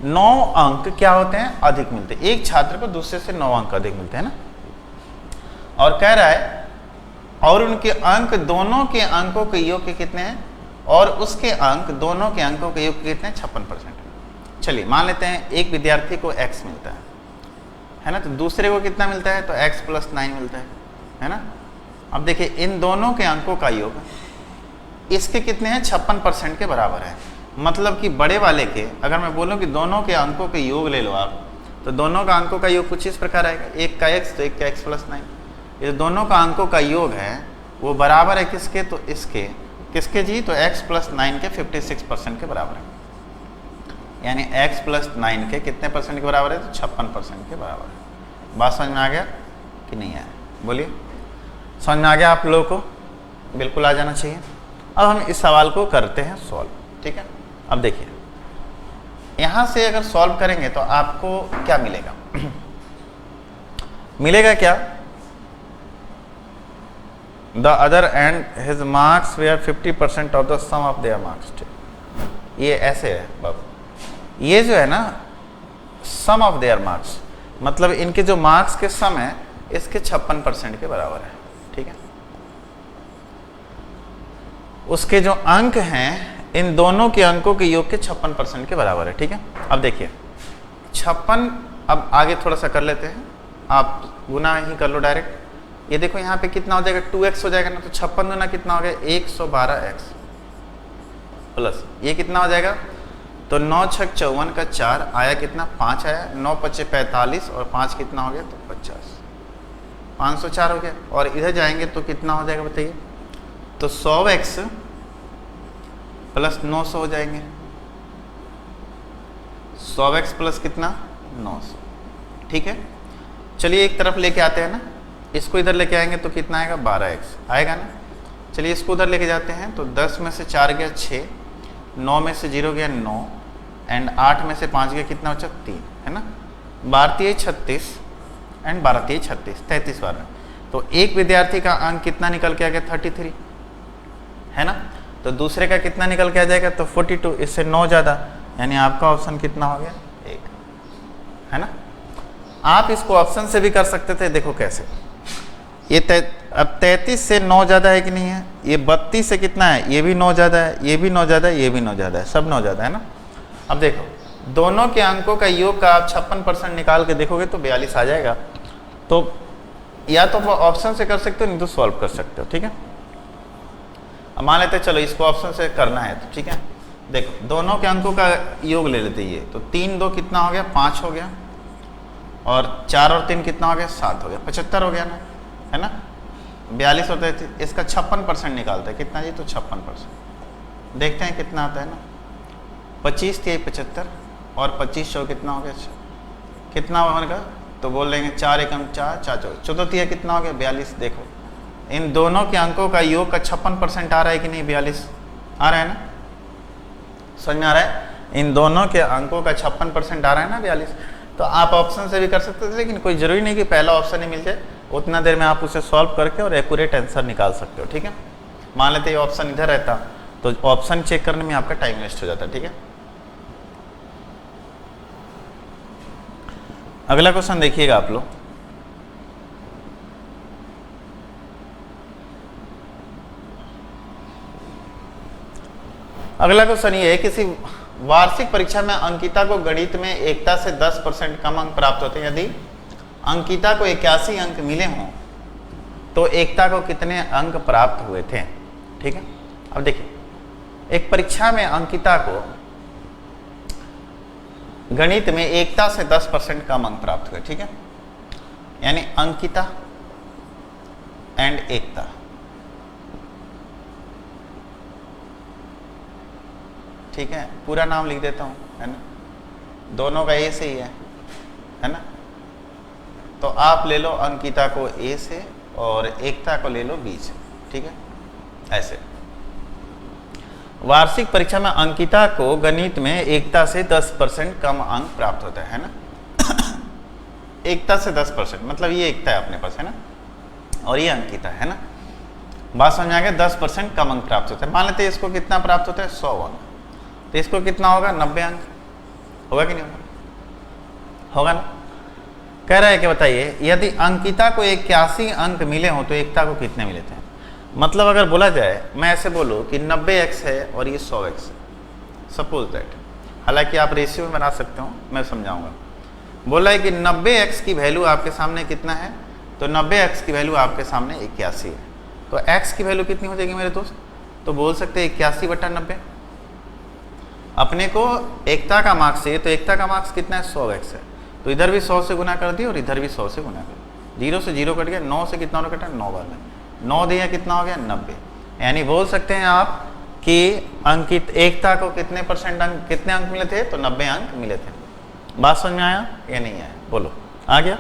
9 अंक क्या होते हैं, अधिक मिलते हैं। एक छात्र को दूसरे से 9 अंक अधिक मिलते हैं ना, और कह रहा है और उनके अंक दोनों के अंकों के योग के कितने हैं, और उसके अंक दोनों के अंकों के योग के कितने, 56%। चलिए मान लेते हैं एक विद्यार्थी को x मिलता है ना, तो दूसरे को कितना मिलता है, तो x + 9 मिलता है ना। अब देखिए इन दोनों के अंकों का योग इसके कितने हैं, 56% के बराबर है। मतलब कि बड़े वाले के, अगर मैं बोलूं कि दोनों के अंकों के योग ले लो आप, तो दोनों का अंकों का योग कुछ इस प्रकार आएगा, एक का x तो एक का x + 9। ये दोनों का अंकों का योग है वो बराबर है किसके, तो इसके, किसके जी, तो x + 9 के 56% के बराबर है। यानी x + 9 के कितने परसेंट के बराबर है, तो 56% के बराबर है। बात समझ में आ गया कि नहीं आया, बोलिए। समझ में आ गया आप लोगों को, बिल्कुल आ जाना चाहिए। अब हम इस सवाल को करते हैं सॉल्व। ठीक है, अब देखिए यहाँ से अगर सॉल्व करेंगे तो आपको क्या मिलेगा मिलेगा क्या, the other and his marks were 50% of the sum of their marks. ये ऐसे है बाबू, ये जो है ना सम ऑफ देयर मार्क्स, मतलब इनके जो मार्क्स के सम है इसके 56% के बराबर है। ठीक है, उसके जो अंक हैं इन दोनों के अंकों के योग के 56% के बराबर है। ठीक है, अब देखिए 56, अब आगे थोड़ा सा कर लेते हैं, आप गुना ही कर लो डायरेक्ट। ये देखो यहाँ पे कितना हो जाएगा, 2x हो जाएगा ना, तो 56 गुना कितना हो गया, 112x प्लस ये कितना हो जाएगा, तो 9 × 6 = 54 का 4 आया कितना, 5 आया, 9 × 5 = 45 और 5 कितना हो गया, तो 50, 504 हो गया। और इधर जाएंगे तो कितना हो जाएगा बताइए, तो 100x + 900 हो जाएंगे, 100x प्लस कितना, 900। ठीक है, चलिए एक तरफ लेके आते हैं ना, इसको इधर लेके आएंगे तो कितना आएगा, 12x आएगा ना। चलिए इसको उधर लेके जाते हैं, तो 10 में से 4 गया 6, 9 में से 0 गया 9, एंड 8 में से 5 गया कितना बचा 3, है ना। 12 36 एंड 12 36 33 बार। तो एक विद्यार्थी का अंक कितना निकल के आ गया 33, है ना। तो दूसरे का कितना निकल के आ जाएगा तो 42, इससे 9 ज़्यादा, यानी आपका ऑप्शन कितना हो गया 1, है ना। आप इसको ऑप्शन से भी कर सकते थे, देखो कैसे। ये अब 33 से 9 ज़्यादा है कि नहीं है, ये 32 से कितना है, ये भी 9 ज़्यादा है, ये भी 9 ज़्यादा है, ये भी 9 ज़्यादा है, सब 9 ज़्यादा है ना। अब देखो दोनों के अंकों का योग का आप 56% निकाल के देखोगे तो 42 आ जाएगा। तो या तो वो ऑप्शन से कर सकते हो, नहीं तो सॉल्व कर सकते हो, ठीक है। अब मान लेते चलो इसको ऑप्शन से करना है तो ठीक है। देखो दोनों के अंकों का योग ले लेते ये, तो 3 2 कितना हो गया 5 हो गया, और 4 और 3 कितना हो गया 7 हो गया, 75 हो गया ना, है ना। 42 होता है, इसका 56% निकालते हैं, कितना जी तो 56%। देखते हैं कितना आता है ना। 25 × 75 और 25 कितना हो गया, कितना होगा तो बोल लेंगे 4 × 4 4 14 कितना हो गया 42। देखो इन दोनों के अंकों का योग का 56% आ रहा है कि नहीं, 42 आ रहा है ना, समझ में आ रहा है। इन दोनों के अंकों का 56% आ रहा है ना 42। तो आप ऑप्शन से भी कर सकते थे, लेकिन कोई जरूरी नहीं कि पहला ऑप्शन ही मिल जाए, उतना देर में आप उसे सॉल्व करके और एक्यूरेट आंसर निकाल सकते हो, ठीक है। मान लेते ये ऑप्शन इधर रहता तो ऑप्शन चेक करने में आपका टाइम वेस्ट हो जाता, ठीक है। अगला क्वेश्चन देखिएगा आप लोग। अगला क्वेश्चन ये है, किसी वार्षिक परीक्षा में अंकिता को गणित में एकता से 10% कम अंक प्राप्त होते हैं। यदि अंकिता को 81 अंक मिले हों तो एकता को कितने अंक प्राप्त हुए थे, ठीक है। अब देखिए एक परीक्षा में अंकिता को गणित में एकता से 10% कम अंक प्राप्त हुए, ठीक है। यानी अंकिता एंड एकता, ठीक है। पूरा नाम लिख देता हूं, है ना, दोनों का ए से ही है ना। तो आप ले लो अंकिता को ए से और एकता को ले लो बी से, ठीक है। ऐसे वार्षिक परीक्षा में अंकिता को गणित में एकता से 10% कम अंक प्राप्त होता है ना। एकता से 10% मतलब ये एकता है अपने पास, है ना, और ये अंकिता है ना। बात समझ आ गया। 10% कम अंक प्राप्त होता है। मान लेते हैं इसको कितना प्राप्त होता है 100 अंक, तो इसको कितना होगा 90 अंक होगा कि नहीं होगा, होगा ना। कह रहा है कि बताइए यदि अंकिता को 81 अंक मिले हों तो एकता को कितने मिले थे। मतलब अगर बोला जाए, मैं ऐसे बोलूँ कि 90x है और ये 100x है, सपोज दैट, हालांकि आप रेशियो में बना सकते हो, मैं समझाऊंगा। बोला है कि 90x की वैल्यू आपके सामने कितना है, तो 90x की वैल्यू आपके सामने 81 है, तो x की वैल्यू कितनी हो जाएगी मेरे दोस्त, तो बोल सकते हैं 81/90। अपने को एकता का मार्क्स चाहिए, तो एकता का मार्क्स कितना है 100x है, तो इधर भी 100 से गुना कर दिया और इधर भी 100 से गुना कर दिया। 0 से 0 कट गया, 9 से कितना कटा 9 बार में 9 दिया कितना हो गया 90। यानी बोल सकते हैं आप कि अंकित एकता को कितने % अंक, कितने अंक मिले थे, तो 90 अंक मिले थे। बात समझ में आया या नहीं आया, बोलो आ गया।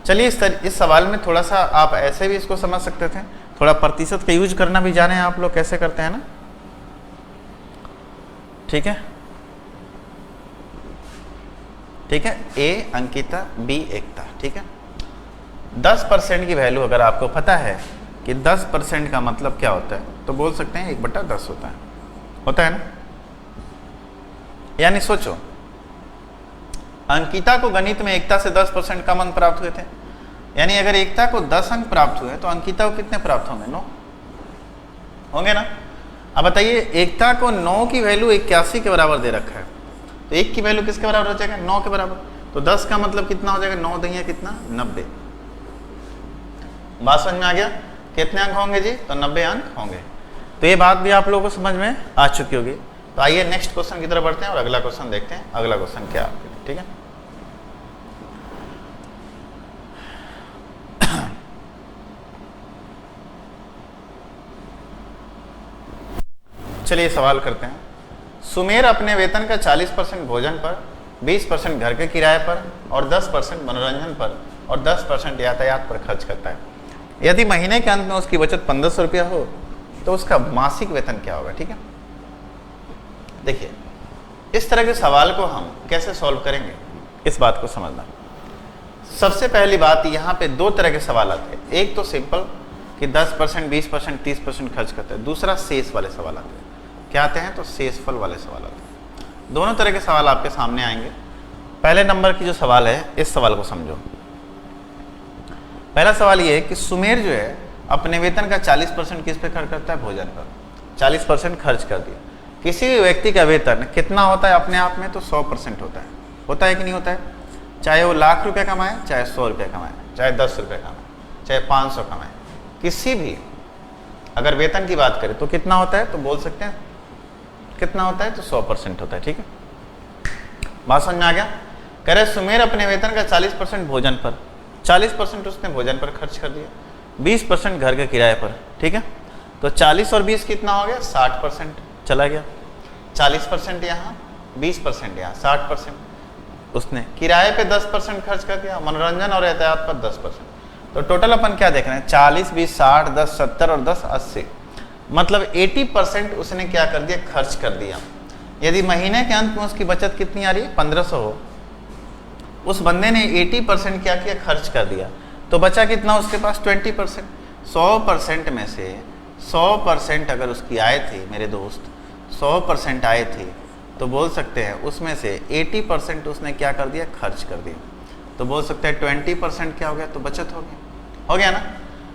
चलिए इस सवाल में थोड़ा सा आप ऐसे भी इसको समझ सकते थे, थोड़ा प्रतिशत का यूज करना भी जाने आप लोग कैसे करते हैं ना, ठीक है। ठीक है, ए अंकिता बी एकता, ठीक है। 10% की वैल्यू अगर आपको पता है कि 10% का मतलब क्या होता है, तो बोल सकते हैं 1/10 होता है ना। यानी सोचो अंकिता को गणित में एकता से 10% कम अंक प्राप्त हुए थे, यानी अगर एकता को 10 अंक प्राप्त हुए तो अंकिता को कितने प्राप्त होंगे 9 होंगे ना। अब बताइए एकता को 9 की वैल्यू 81 के बराबर दे रखा है, तो 1 की वैल्यू किसके बराबर हो जाएगा 9 के बराबर, तो 10 का मतलब कितना हो जाएगा 9 दहिया कितना 90। बात समझ में आ गया, कितने अंक होंगे जी, तो 90 अंक होंगे। तो ये बात भी आप लोगों को समझ में आ चुकी होगी। तो आइए नेक्स्ट क्वेश्चन की तरफ बढ़ते हैं और अगला क्वेश्चन देखते हैं। अगला क्वेश्चन क्या है, ठीक है। चलिए सवाल करते हैं। सुमेर अपने वेतन का 40% भोजन पर, 20% घर के किराए पर और 10% मनोरंजन पर और 10% यातायात पर खर्च करता है। यदि महीने के अंत में उसकी बचत 1500 रुपया हो तो उसका मासिक वेतन क्या होगा, ठीक है। देखिए इस तरह के सवाल को हम कैसे सॉल्व करेंगे, इस बात को समझना। सबसे पहली बात, यहाँ पे दो तरह के सवाल आते हैं। एक तो सिंपल कि 10%, 20%, 30% खर्च करते हैं। दूसरा शेष वाले सवाल आते हैं। क्या आते हैं? तो शेषफल वाले सवाल आते हैं। दोनों तरह के सवाल आपके सामने आएंगे। पहले नंबर की जो सवाल है, इस सवाल को समझो। पहला सवाल ये है कि सुमेर जो है अपने वेतन का 40% किस पे खर्च करता है? भोजन पर। 40% खर्च कर दिया। किसी भी व्यक्ति का वेतन कितना होता है अपने आप में? तो 100% होता है। होता है कि नहीं होता है? चाहे वो लाख रुपए कमाए, चाहे 100 रुपये कमाए, चाहे 10 रुपये कमाए, चाहे 500 कमाए, किसी भी अगर वेतन की बात करें तो कितना होता है? तो बोल सकते हैं कितना होता है? तो 100% होता है। ठीक है, बात समझ में आ गया? कह रहे सुमेर अपने वेतन का 40% भोजन पर, 40% उसने भोजन पर खर्च कर दिया, 20% घर के किराए पर। ठीक है, तो 40 और 20 कितना हो गया? 60% चला गया। 40% यहाँ, 20% यहाँ, 60% उसने किराए पे 10% खर्च कर दिया, मनोरंजन और यातायात पर 10%। तो टोटल अपन क्या देख रहे हैं? 40, 20, 60, 10, 70 और 10, 80। मतलब 80% उसने क्या कर दिया? खर्च कर दिया। यदि महीने के अंत में उसकी बचत कितनी आ रही है? 1500 हो, उस बंदे ने 80% क्या किया? खर्च कर दिया। तो बचा कितना उसके पास? 20%। 100% में से 100% अगर उसकी आय थी मेरे दोस्त, 100% आय थी, तो बोल सकते हैं उसमें से 80% उसने क्या कर दिया? खर्च कर दिया। तो बोल सकते हैं 20% क्या हो गया? तो बचत हो गया ना।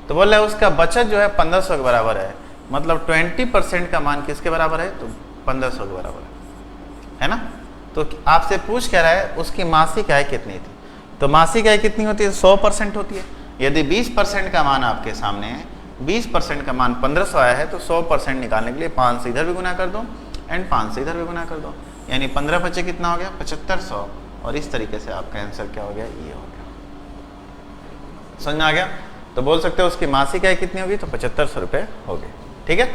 तो बोल रहे उसका बचत जो है 1500 के बराबर है। मतलब 20% का मान किसके बराबर है? तो 1500 के बराबर है ना। तो आपसे पूछ क्या रहा है? उसकी मासिक आय कितनी थी? तो मासिक आय कितनी होती है? 100% होती है। यदि 20% का मान आपके सामने है, 20% का मान 1500 आया है, तो 100% निकालने के लिए 5 से इधर भी गुना कर दो एंड 5 से इधर भी गुना कर दो, यानी 15 बचे कितना हो गया? 7500। और इस तरीके से आपका आंसर क्या हो गया? ये हो गया। समझ में आ गया? तो बोल सकते हो उसकी मासिक आय कितनी होगी? तो 7500 रुपये हो गए। ठीक है,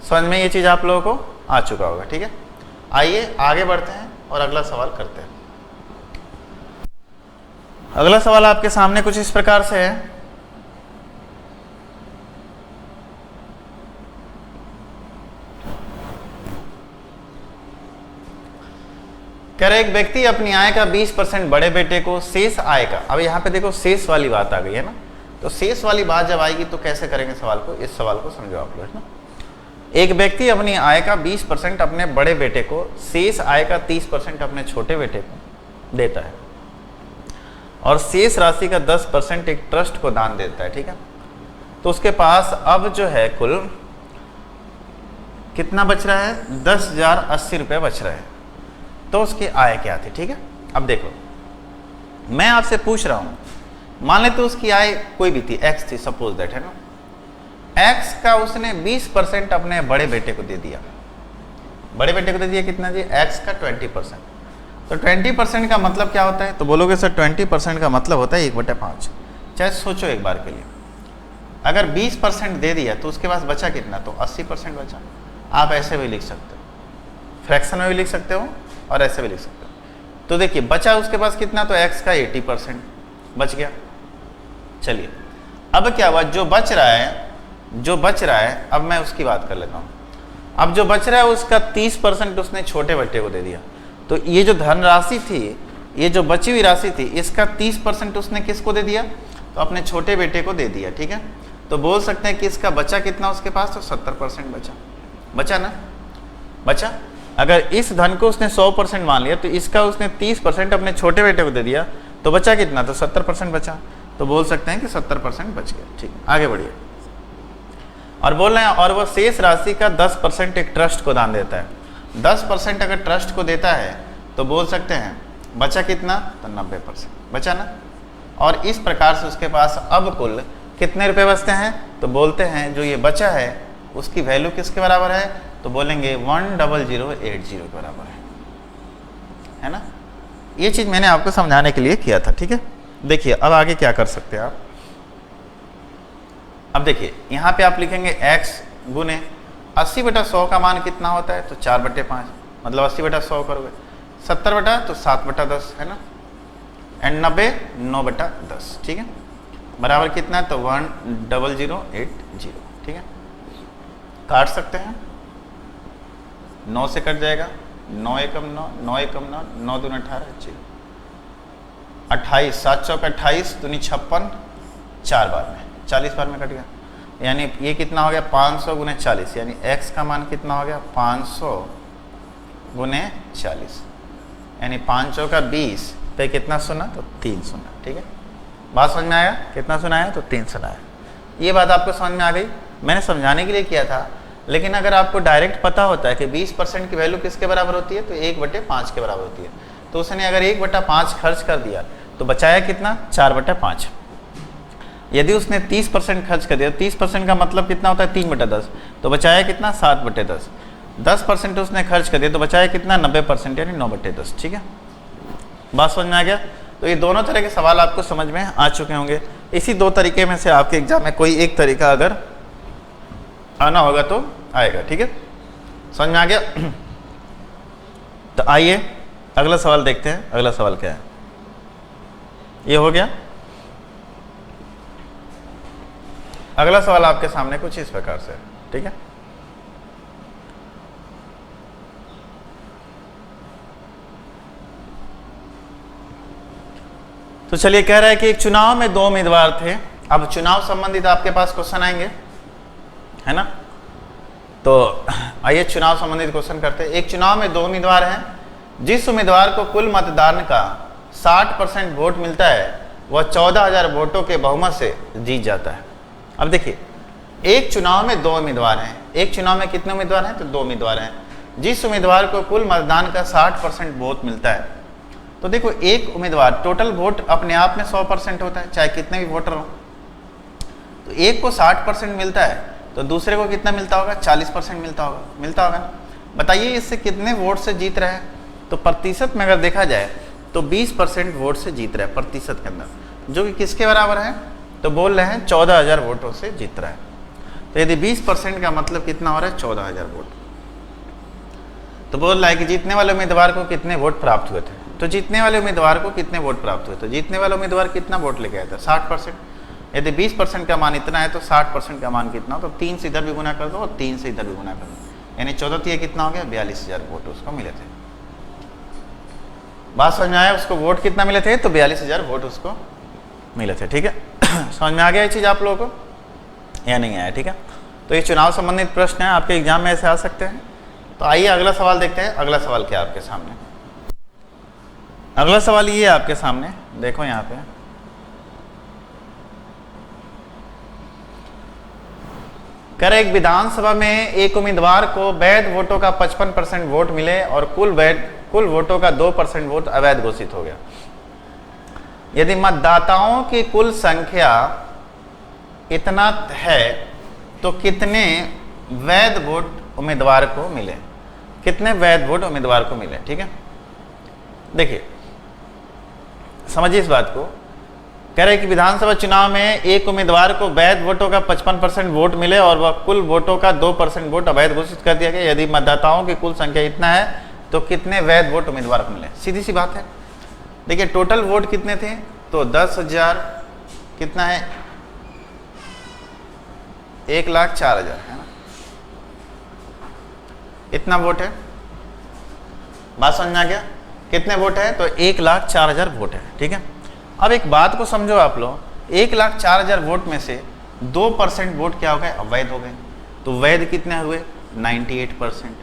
समझ में ये चीज़ आप लोगों को आ चुका होगा। ठीक है, आइए आगे बढ़ते हैं और अगला सवाल करते हैं। अगला सवाल आपके सामने कुछ इस प्रकार से है। कह रहे एक व्यक्ति अपनी आय का 20% बड़े बेटे को शेष आय का, अब यहाँ पे देखो शेष वाली बात आ गई है ना। तो शेष वाली बात जब आएगी तो कैसे करेंगे सवाल को? इस सवाल को समझो आप लोग ना। एक व्यक्ति अपनी आय का 20% अपने बड़े बेटे को, शेष आय का 30% अपने छोटे बेटे को देता है और शेष राशि का 10% एक ट्रस्ट को दान देता है। ठीक है, तो उसके पास अब जो है कुल कितना बच रहा है? 10,080 रुपये बच रहा है। तो उसकी आय क्या थी? ठीक है, अब देखो मैं आपसे पूछ रहा हूं, मान लेते तो उसकी आय कोई भी थी, एक्स थी, सपोज दैट, है ना। एक्स का उसने 20% अपने बड़े बेटे को दे दिया। बड़े बेटे को दे दिया कितना जी? एक्स का 20%। तो 20% का मतलब क्या होता है? तो बोलोगे सर 20% का मतलब होता है 1/5। चाहे सोचो एक बार के लिए, अगर 20% दे दिया तो उसके पास बचा कितना? तो 80% बचा। आप ऐसे भी लिख सकते हो, फ्रैक्शन में भी लिख सकते हो और ऐसे भी लिख सकते हो। तो देखिए बचा उसके पास कितना? तो एक्स का 80% बच गया। चलिए अब क्या हुआ? जो बच रहा है अब मैं उसकी बात कर लेता हूँ। अब जो बच रहा है उसका 30% उसने छोटे बेटे को दे दिया। तो ये जो धनराशि थी, ये जो बची हुई राशि थी, इसका 30% उसने किसको दे दिया? तो अपने छोटे बेटे को दे दिया। ठीक है, तो बोल सकते हैं कि इसका बचा कितना उसके पास? तो 70% बचा ना। बचा, अगर इस धन को उसने 100% मान लिया तो इसका उसने 30% अपने छोटे बेटे को दे दिया, तो बचा कितना? तो 70% बचा। तो बोल सकते हैं कि 70% बच गया। ठीक, आगे बढ़िए। और बोल रहे हैं और वह शेष राशि का 10% एक ट्रस्ट को दान देता है। 10% अगर ट्रस्ट को देता है तो बोल सकते हैं बचा कितना? तो 90% बचा ना। और इस प्रकार से उसके पास अब कुल कितने रुपए बचते हैं? तो बोलते हैं जो ये बचा है उसकी वैल्यू किसके बराबर है? तो बोलेंगे 10080 के बराबर है ना। ये चीज़ मैंने आपको समझाने के लिए किया था। ठीक है, देखिए अब आगे क्या कर सकते हैं आप। अब देखिए यहाँ पे आप लिखेंगे x गुने 80/100 का मान कितना होता है? तो 4/5, मतलब 80/100 करोगे 70 तो 7/10 है ना, एंड 90 9/10। ठीक है, बराबर कितना है? तो 10080। ठीक है, काट सकते हैं, 9 से कट जाएगा, 9 एकम 9, 9 एकम 9, 9 दूनी 18, 28, 7 चौक 28 दूनी 56, 4 बार में 40 बार में कट गया। यानी ये कितना हो गया 500 गुने 40, यानी x का मान कितना हो गया 500 गुने 40, यानी 5 चौका 20 पे कितना सुना तो 3 सुना। ठीक है, बात समझ में आया? कितना सुना है तो 3 सुना है। ये बात आपको समझ में आ गई? मैंने समझाने के लिए किया था, लेकिन अगर आपको डायरेक्ट पता होता है कि 20% की वैल्यू किसके बराबर होती है तो 1/5 के बराबर होती है, तो उसने अगर 1/5 खर्च कर दिया तो बचाया कितना 4/5। यदि उसने 30% खर्च कर दिया, 30% का मतलब कितना होता है 3/10, तो बचाया कितना 7/10। 10% उसने खर्च कर दिया तो बचाया कितना 90%, यानी 9/10। ठीक है, बात समझ में आ गया? तो ये दोनों तरह के सवाल आपको समझ में आ चुके होंगे। इसी दो तरीके में से आपके एग्जाम में कोई एक तरीका अगर आना होगा तो आएगा। ठीक है, समझ में आ गया? तो आइए अगला सवाल देखते हैं। अगला सवाल क्या है? ये हो गया। अगला सवाल आपके सामने कुछ इस प्रकार से, ठीक है। तो चलिए, कह रहा है कि एक चुनाव में 2 उम्मीदवार थे। अब चुनाव संबंधित आपके पास क्वेश्चन आएंगे, है ना? तो आइए चुनाव संबंधित क्वेश्चन करते हैं। एक चुनाव में 2 उम्मीदवार हैं। जिस उम्मीदवार को कुल मतदान का 60% वोट मिलता है वह 14,000 वोटों के बहुमत से जीत जाता है। अब देखिए, एक चुनाव में 2 उम्मीदवार हैं। एक चुनाव में कितने उम्मीदवार हैं तो 2 उम्मीदवार हैं। जिस उम्मीदवार को कुल मतदान का 60% वोट मिलता है, तो देखो एक उम्मीदवार, टोटल वोट अपने आप में 100% होता है, चाहे कितने भी वोटर हो। तो एक को 60% मिलता है तो दूसरे को कितना मिलता होगा 40% मिलता होगा ना। बताइए इससे कितने वोट से जीत रहा है? तो प्रतिशत में अगर देखा जाए तो 20% वोट से जीत रहा है प्रतिशत के अंदर, जो कि किसके बराबर है तो बोल रहे हैं 14,000 वोटों से जीत रहा है। तो यदि 20% का मतलब कितना हो रहा है 14,000 वोट, तो बोल रहा है कि जीतने वाले उम्मीदवार को कितने वोट प्राप्त हुए थे। तो जीतने वाले उम्मीदवार को कितने वोट प्राप्त हुए, तो जीतने वाला उम्मीदवार कितना वोट लेके आया था 60%। यदि 20% का मान इतना है तो 60% का मान कितना हो, तो 3 से इधर भी गुना कर दो और 3 से इधर भी गुना कर दो, यानी 14 कितना हो गया 42,000 वोट उसको मिले थे। बात समझ में आया? उसको वोट कितना मिले थे तो 42,000 वोट उसको मिले थे। ठीक है, समझ में आ गया ये चीज़ आप लोगों को या नहीं आया? ठीक है, तो ये चुनाव संबंधित प्रश्न है, आपके एग्जाम में ऐसे आ सकते हैं। तो आइए अगला सवाल देखते हैं। अगला सवाल क्या है आपके सामने? अगला सवाल ये है आपके सामने, देखो यहाँ पे कह रहे एक विधानसभा में एक उम्मीदवार को वैध वोटों का 55% वोट मिले और कुल वोटों का 2% वोट अवैध घोषित हो गया। यदि मतदाताओं की कुल संख्या इतना है तो कितने वैध वोट उम्मीदवार को मिले? कितने वैध वोट उम्मीदवार को मिले? ठीक है, देखिए समझिए इस बात को। कह रहे कि विधानसभा चुनाव में एक उम्मीदवार को वैध वोटों का 55% वोट मिले और वह कुल वोटों का 2% वोट अवैध घोषित कर दिया गया। यदि मतदाताओं की कुल संख्या इतना है तो कितने वैध वोट उम्मीदवार को मिले? सीधी सी बात है। देखिए टोटल वोट कितने थे तो 10,000 कितना है 1,04,000 है ना, इतना वोट है। बात समझ में आ गया? कितने वोट है तो 1,04,000 वोट है। ठीक है, अब एक बात को समझो आप लोग, 1,04,000 वोट में से 2% वोट क्या हो गए अवैध हो गए। तो वैध कितने हुए 98%।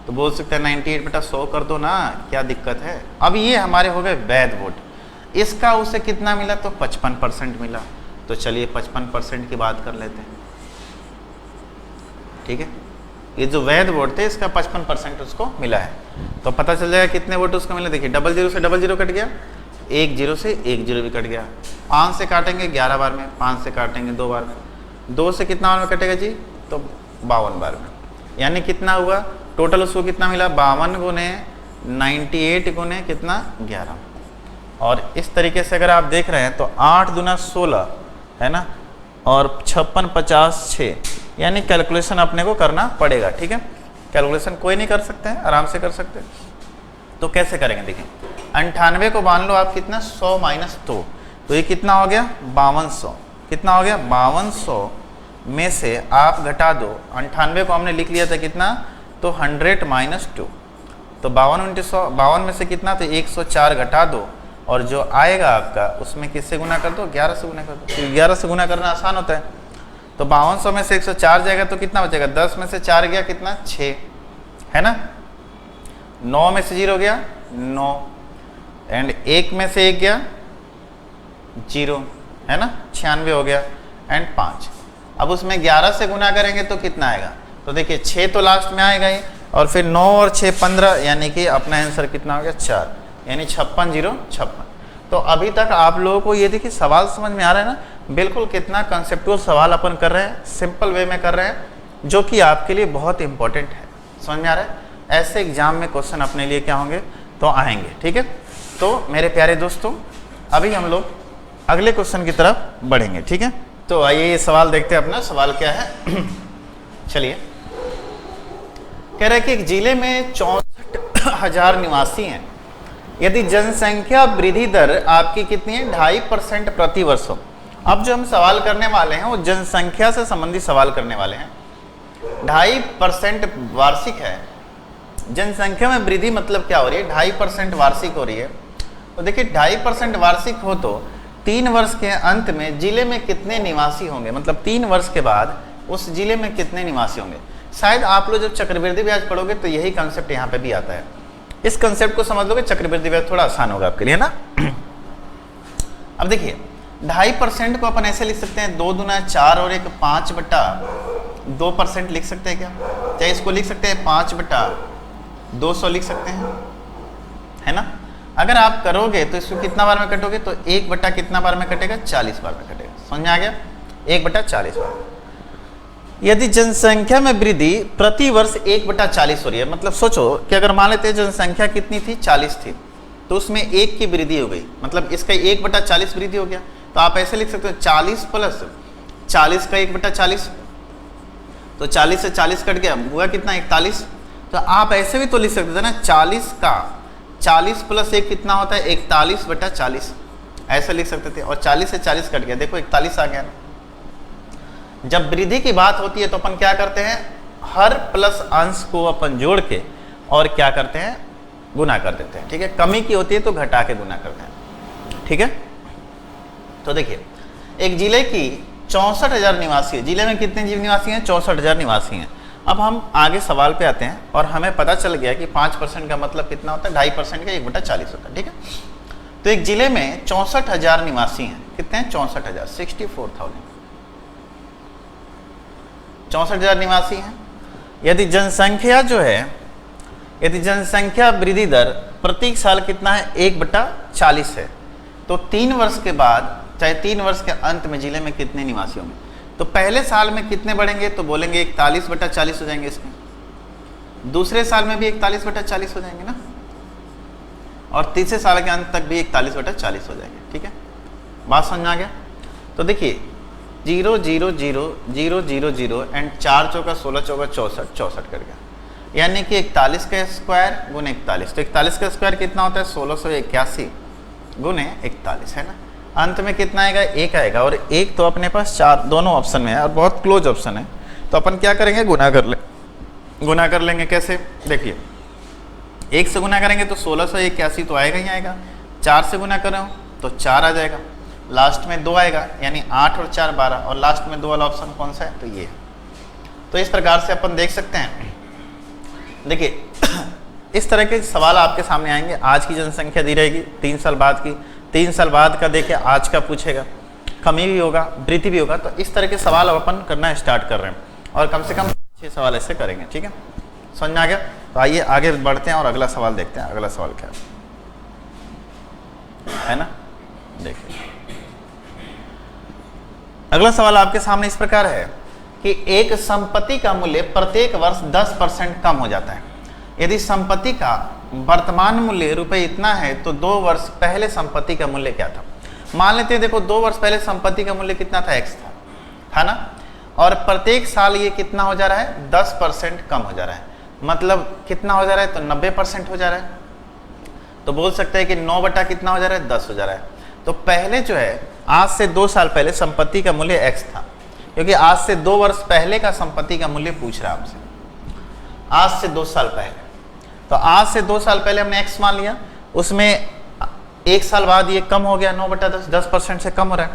तो बोल सकते हैं 98/100 कर दो ना, क्या दिक्कत है। अब ये हमारे हो गए वैध वोट। इसका उसे कितना मिला तो 55% मिला। तो चलिए 55% की बात कर लेते हैं। ठीक है, ये जो वैध वोट थे इसका 55% उसको मिला है। तो पता चल जाएगा कितने वोट उसको मिले। देखिए 00 से 00 कट गया, 10 से 10 भी कट गया। 5 से काटेंगे 11 बार में, 5 से काटेंगे 2 बार में, 2 से कितना बार में कटेगा जी तो 52 बार में। यानी कितना हुआ टोटल उसको कितना मिला 52 गुने 98 गुने कितना 11। और इस तरीके से अगर आप देख रहे हैं तो 8 दूना 16 है ना, और 56 50 6, यानी कैलकुलेशन अपने को करना पड़ेगा। ठीक है, कैलकुलेशन कोई नहीं कर सकते हैं, आराम से कर सकते हैं। तो कैसे करेंगे देखिए, 98 को मान लो आप कितना 100 माइनस 2, तो ये कितना हो गया 5200। कितना हो गया 5200 में से आप घटा दो, 98 को हमने लिख लिया था कितना तो 100 माइनस 2, तो 52 × 100, 52 में से कितना, तो 104 घटा दो और जो आएगा आपका उसमें किससे गुना कर दो, 11 से गुना कर दो। तो 11 से गुना करना आसान होता है। तो 5200 में से 104 जाएगा तो कितना बचेगा, 10 में से 4 गया कितना, 6 है ना। 9 में से 0 गया 9 एंड 1 में से 1 गया 0 है ना, 96 हो गया एंड 5। अब उसमें 11 से गुना करेंगे तो कितना आएगा, तो देखिए 6 तो लास्ट में आएगा ही और फिर 9 और 6 15, यानी कि अपना आंसर कितना हो गया 4, यानी 56 0 56। तो अभी तक आप लोगों को ये देखिए सवाल समझ में आ रहा है ना, बिल्कुल कितना कंसेप्चुअल सवाल अपन कर रहे हैं, सिंपल वे में कर रहे हैं, जो कि आपके लिए बहुत इंपॉर्टेंट है। समझ में आ रहा है, ऐसे एग्जाम में क्वेश्चन अपने लिए क्या होंगे, तो आएंगे। ठीक है, तो मेरे प्यारे दोस्तों अभी हम लोग अगले क्वेश्चन की तरफ बढ़ेंगे। ठीक है, तो आइए ये सवाल देखते हैं। अपना सवाल क्या है चलिए, कह रहा है कि एक जिले में 64,000 निवासी हैं, यदि जनसंख्या वृद्धि दर आपकी कितनी है, 2.5% प्रति वर्ष हो। अब जो हम सवाल करने वाले हैं वो जनसंख्या से संबंधित सवाल करने वाले हैं। 2.5% वार्षिक है, जनसंख्या में वृद्धि मतलब क्या हो रही है, 2.5% वार्षिक हो रही है। तो देखिए 2.5% वार्षिक हो तो 3 वर्ष के अंत में जिले में कितने निवासी होंगे, मतलब 3 वर्ष के बाद उस जिले में कितने निवासी होंगे। शायद आप लोग जब चक्रवृद्धि ब्याज पढ़ोगे तो यही कंसेप्ट यहाँ पे भी आता है। इस कंसेप्ट को समझ लोगे, चक्रवृद्धि ब्याज थोड़ा आसान होगा आपके लिए ना। अब देखिए 2.5% को अपन ऐसे लिख सकते हैं, 2 दूना 4 और 1 5/2% लिख सकते हैं क्या, चाहे इसको लिख सकते हैं 5/200 लिख सकते हैं, है ना। अगर आप करोगे तो इसको कितना बार में कटोगे, तो 1 बटा कितना बार में कटेगा, 40 बार में कटेगा। समझ में आ गया, 1/40 बार। यदि जनसंख्या में वृद्धि प्रति वर्ष 1/40 हो रही है, मतलब सोचो कि अगर मान लेते हैं जनसंख्या कितनी थी, 40 थी, तो उसमें 1 की वृद्धि हो गई, मतलब इसका 1/40 वृद्धि हो गया। तो आप ऐसे लिख सकते हो 40 प्लस 40 का 1/40, तो 40 से 40 कट गया, हुआ कितना, 41। तो आप ऐसे भी तो लिख सकते थे ना, 40 का 40 प्लस 1 कितना होता है, 41/40, ऐसे लिख सकते थे। और 40 से 40 कट गया, देखो 41 आ गया ना। जब वृद्धि की बात होती है तो अपन क्या करते हैं, हर प्लस अंश को अपन जोड़ के और क्या करते हैं, गुना कर देते हैं। ठीक है, कमी की होती है तो घटा के गुना करते हैं। ठीक है, तो देखिए एक जिले की 64,000 निवासी है, जिले में कितने निवासी हैं, 64,000 निवासी हैं। अब हम आगे सवाल पे आते हैं और हमें पता चल गया कि 5% का मतलब कितना होता है, 2.5% का 1/40 होता है। ठीक है, तो एक जिले में 64,000 निवासी हैं, कितने हैं, 64,000, 64,000, 64,000 निवासी हैं। यदि जनसंख्या जो है, यदि जनसंख्या वृद्धि दर प्रति साल कितना है, 1/40 है, तो 3 वर्ष के बाद, चाहे 3 वर्ष के अंत में जिले में कितने निवासी होंगे। तो पहले साल में कितने बढ़ेंगे, तो बोलेंगे 41/40 हो जाएंगे इसमें, दूसरे साल में भी 41/40 हो जाएंगे ना, और तीसरे साल के अंत तक भी 41/40 हो जाएंगे। ठीक है, बात समझ आ गया। तो देखिए 0 0 0 0 0 0 एंड 4 चौका 16 चौका 64, 64 कर गया, यानी कि 41 का स्क्वायर गुने 41, तो 41 का स्क्वायर कितना होता है, 1681 गुने 41, है ना। अंत में कितना आएगा, 1 आएगा, और 1 तो अपने पास 4 दोनों ऑप्शन में है और बहुत क्लोज ऑप्शन है, तो अपन क्या करेंगे, गुना कर लेंगे। कैसे, देखिए 1 से गुना करेंगे तो 1681 तो आएगा ही आएगा, 4 से गुना कर रहे हो तो 4 आ जाएगा, लास्ट में 2 आएगा, यानी 8 और 4 12, और लास्ट में 2 वाला ऑप्शन कौन सा है, तो ये है। तो इस प्रकार से अपन देख सकते हैं। देखिए इस तरह के सवाल आपके सामने आएंगे। आज की जनसंख्या दी रहेगी 3 साल बाद की, 3 साल बाद का देखिए आज का पूछेगा, कमी भी होगा, वृद्धि भी होगा। तो इस तरह के सवाल अब अपन करना स्टार्ट कर रहे हैं और कम से कम 6 सवाल ऐसे करेंगे। ठीक है, समझ में आ गया। तो आइए आगे बढ़ते हैं और अगला सवाल देखते हैं। अगला सवाल क्या है ना, देखिए अगला सवाल आपके सामने इस प्रकार है कि एक संपत्ति का मूल्य प्रत्येक वर्ष 10% कम हो जाता है। यदि संपत्ति का वर्तमान मूल्य रुपए इतना है तो 2 वर्ष पहले संपत्ति का मूल्य क्या था। मान लेते हैं, देखो 2 वर्ष पहले संपत्ति का मूल्य कितना था, x था ना, और प्रत्येक साल ये कितना हो जा रहा है, 10% कम हो जा रहा है। मतलब कितना हो जा रहा है, तो 90% हो जा रहा है। तो बोल सकते हैं कि 9 बटा कितना हो जा रहा है, 10 हो जा रहा है। तो पहले जो है, आज से 2 साल पहले संपत्ति का मूल्य x था, क्योंकि आज से 2 वर्ष पहले का संपत्ति का मूल्य पूछ रहा है आपसे, आज से 2 साल पहले। तो तो आज से 2 साल पहले हमने x मान लिया, उसमें 1 साल बाद ये कम हो गया 9/10, 10% से कम हो रहा है,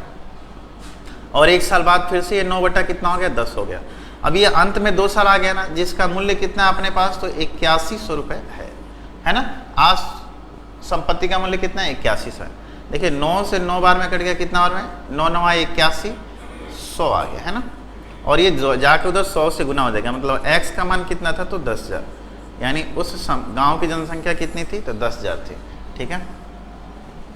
और 1 साल बाद फिर से ये 9 कितना हो गया 10 हो गया। अब ये अंत में 2 साल आ गया ना, जिसका मूल्य कितना है अपने पास, तो 8100 रुपये है ना। आज संपत्ति का मूल्य कितना है 8100 है। देखिए 9 से 9 बार में कट गया, कितना बार में 9 9 81, 100 आ गया है ना। और ये जाके उधर 100 से गुना हो जाएगा, मतलब x का मान कितना था तो 10,000, यानी उस गांव की जनसंख्या कितनी थी तो 10,000 थी। ठीक है,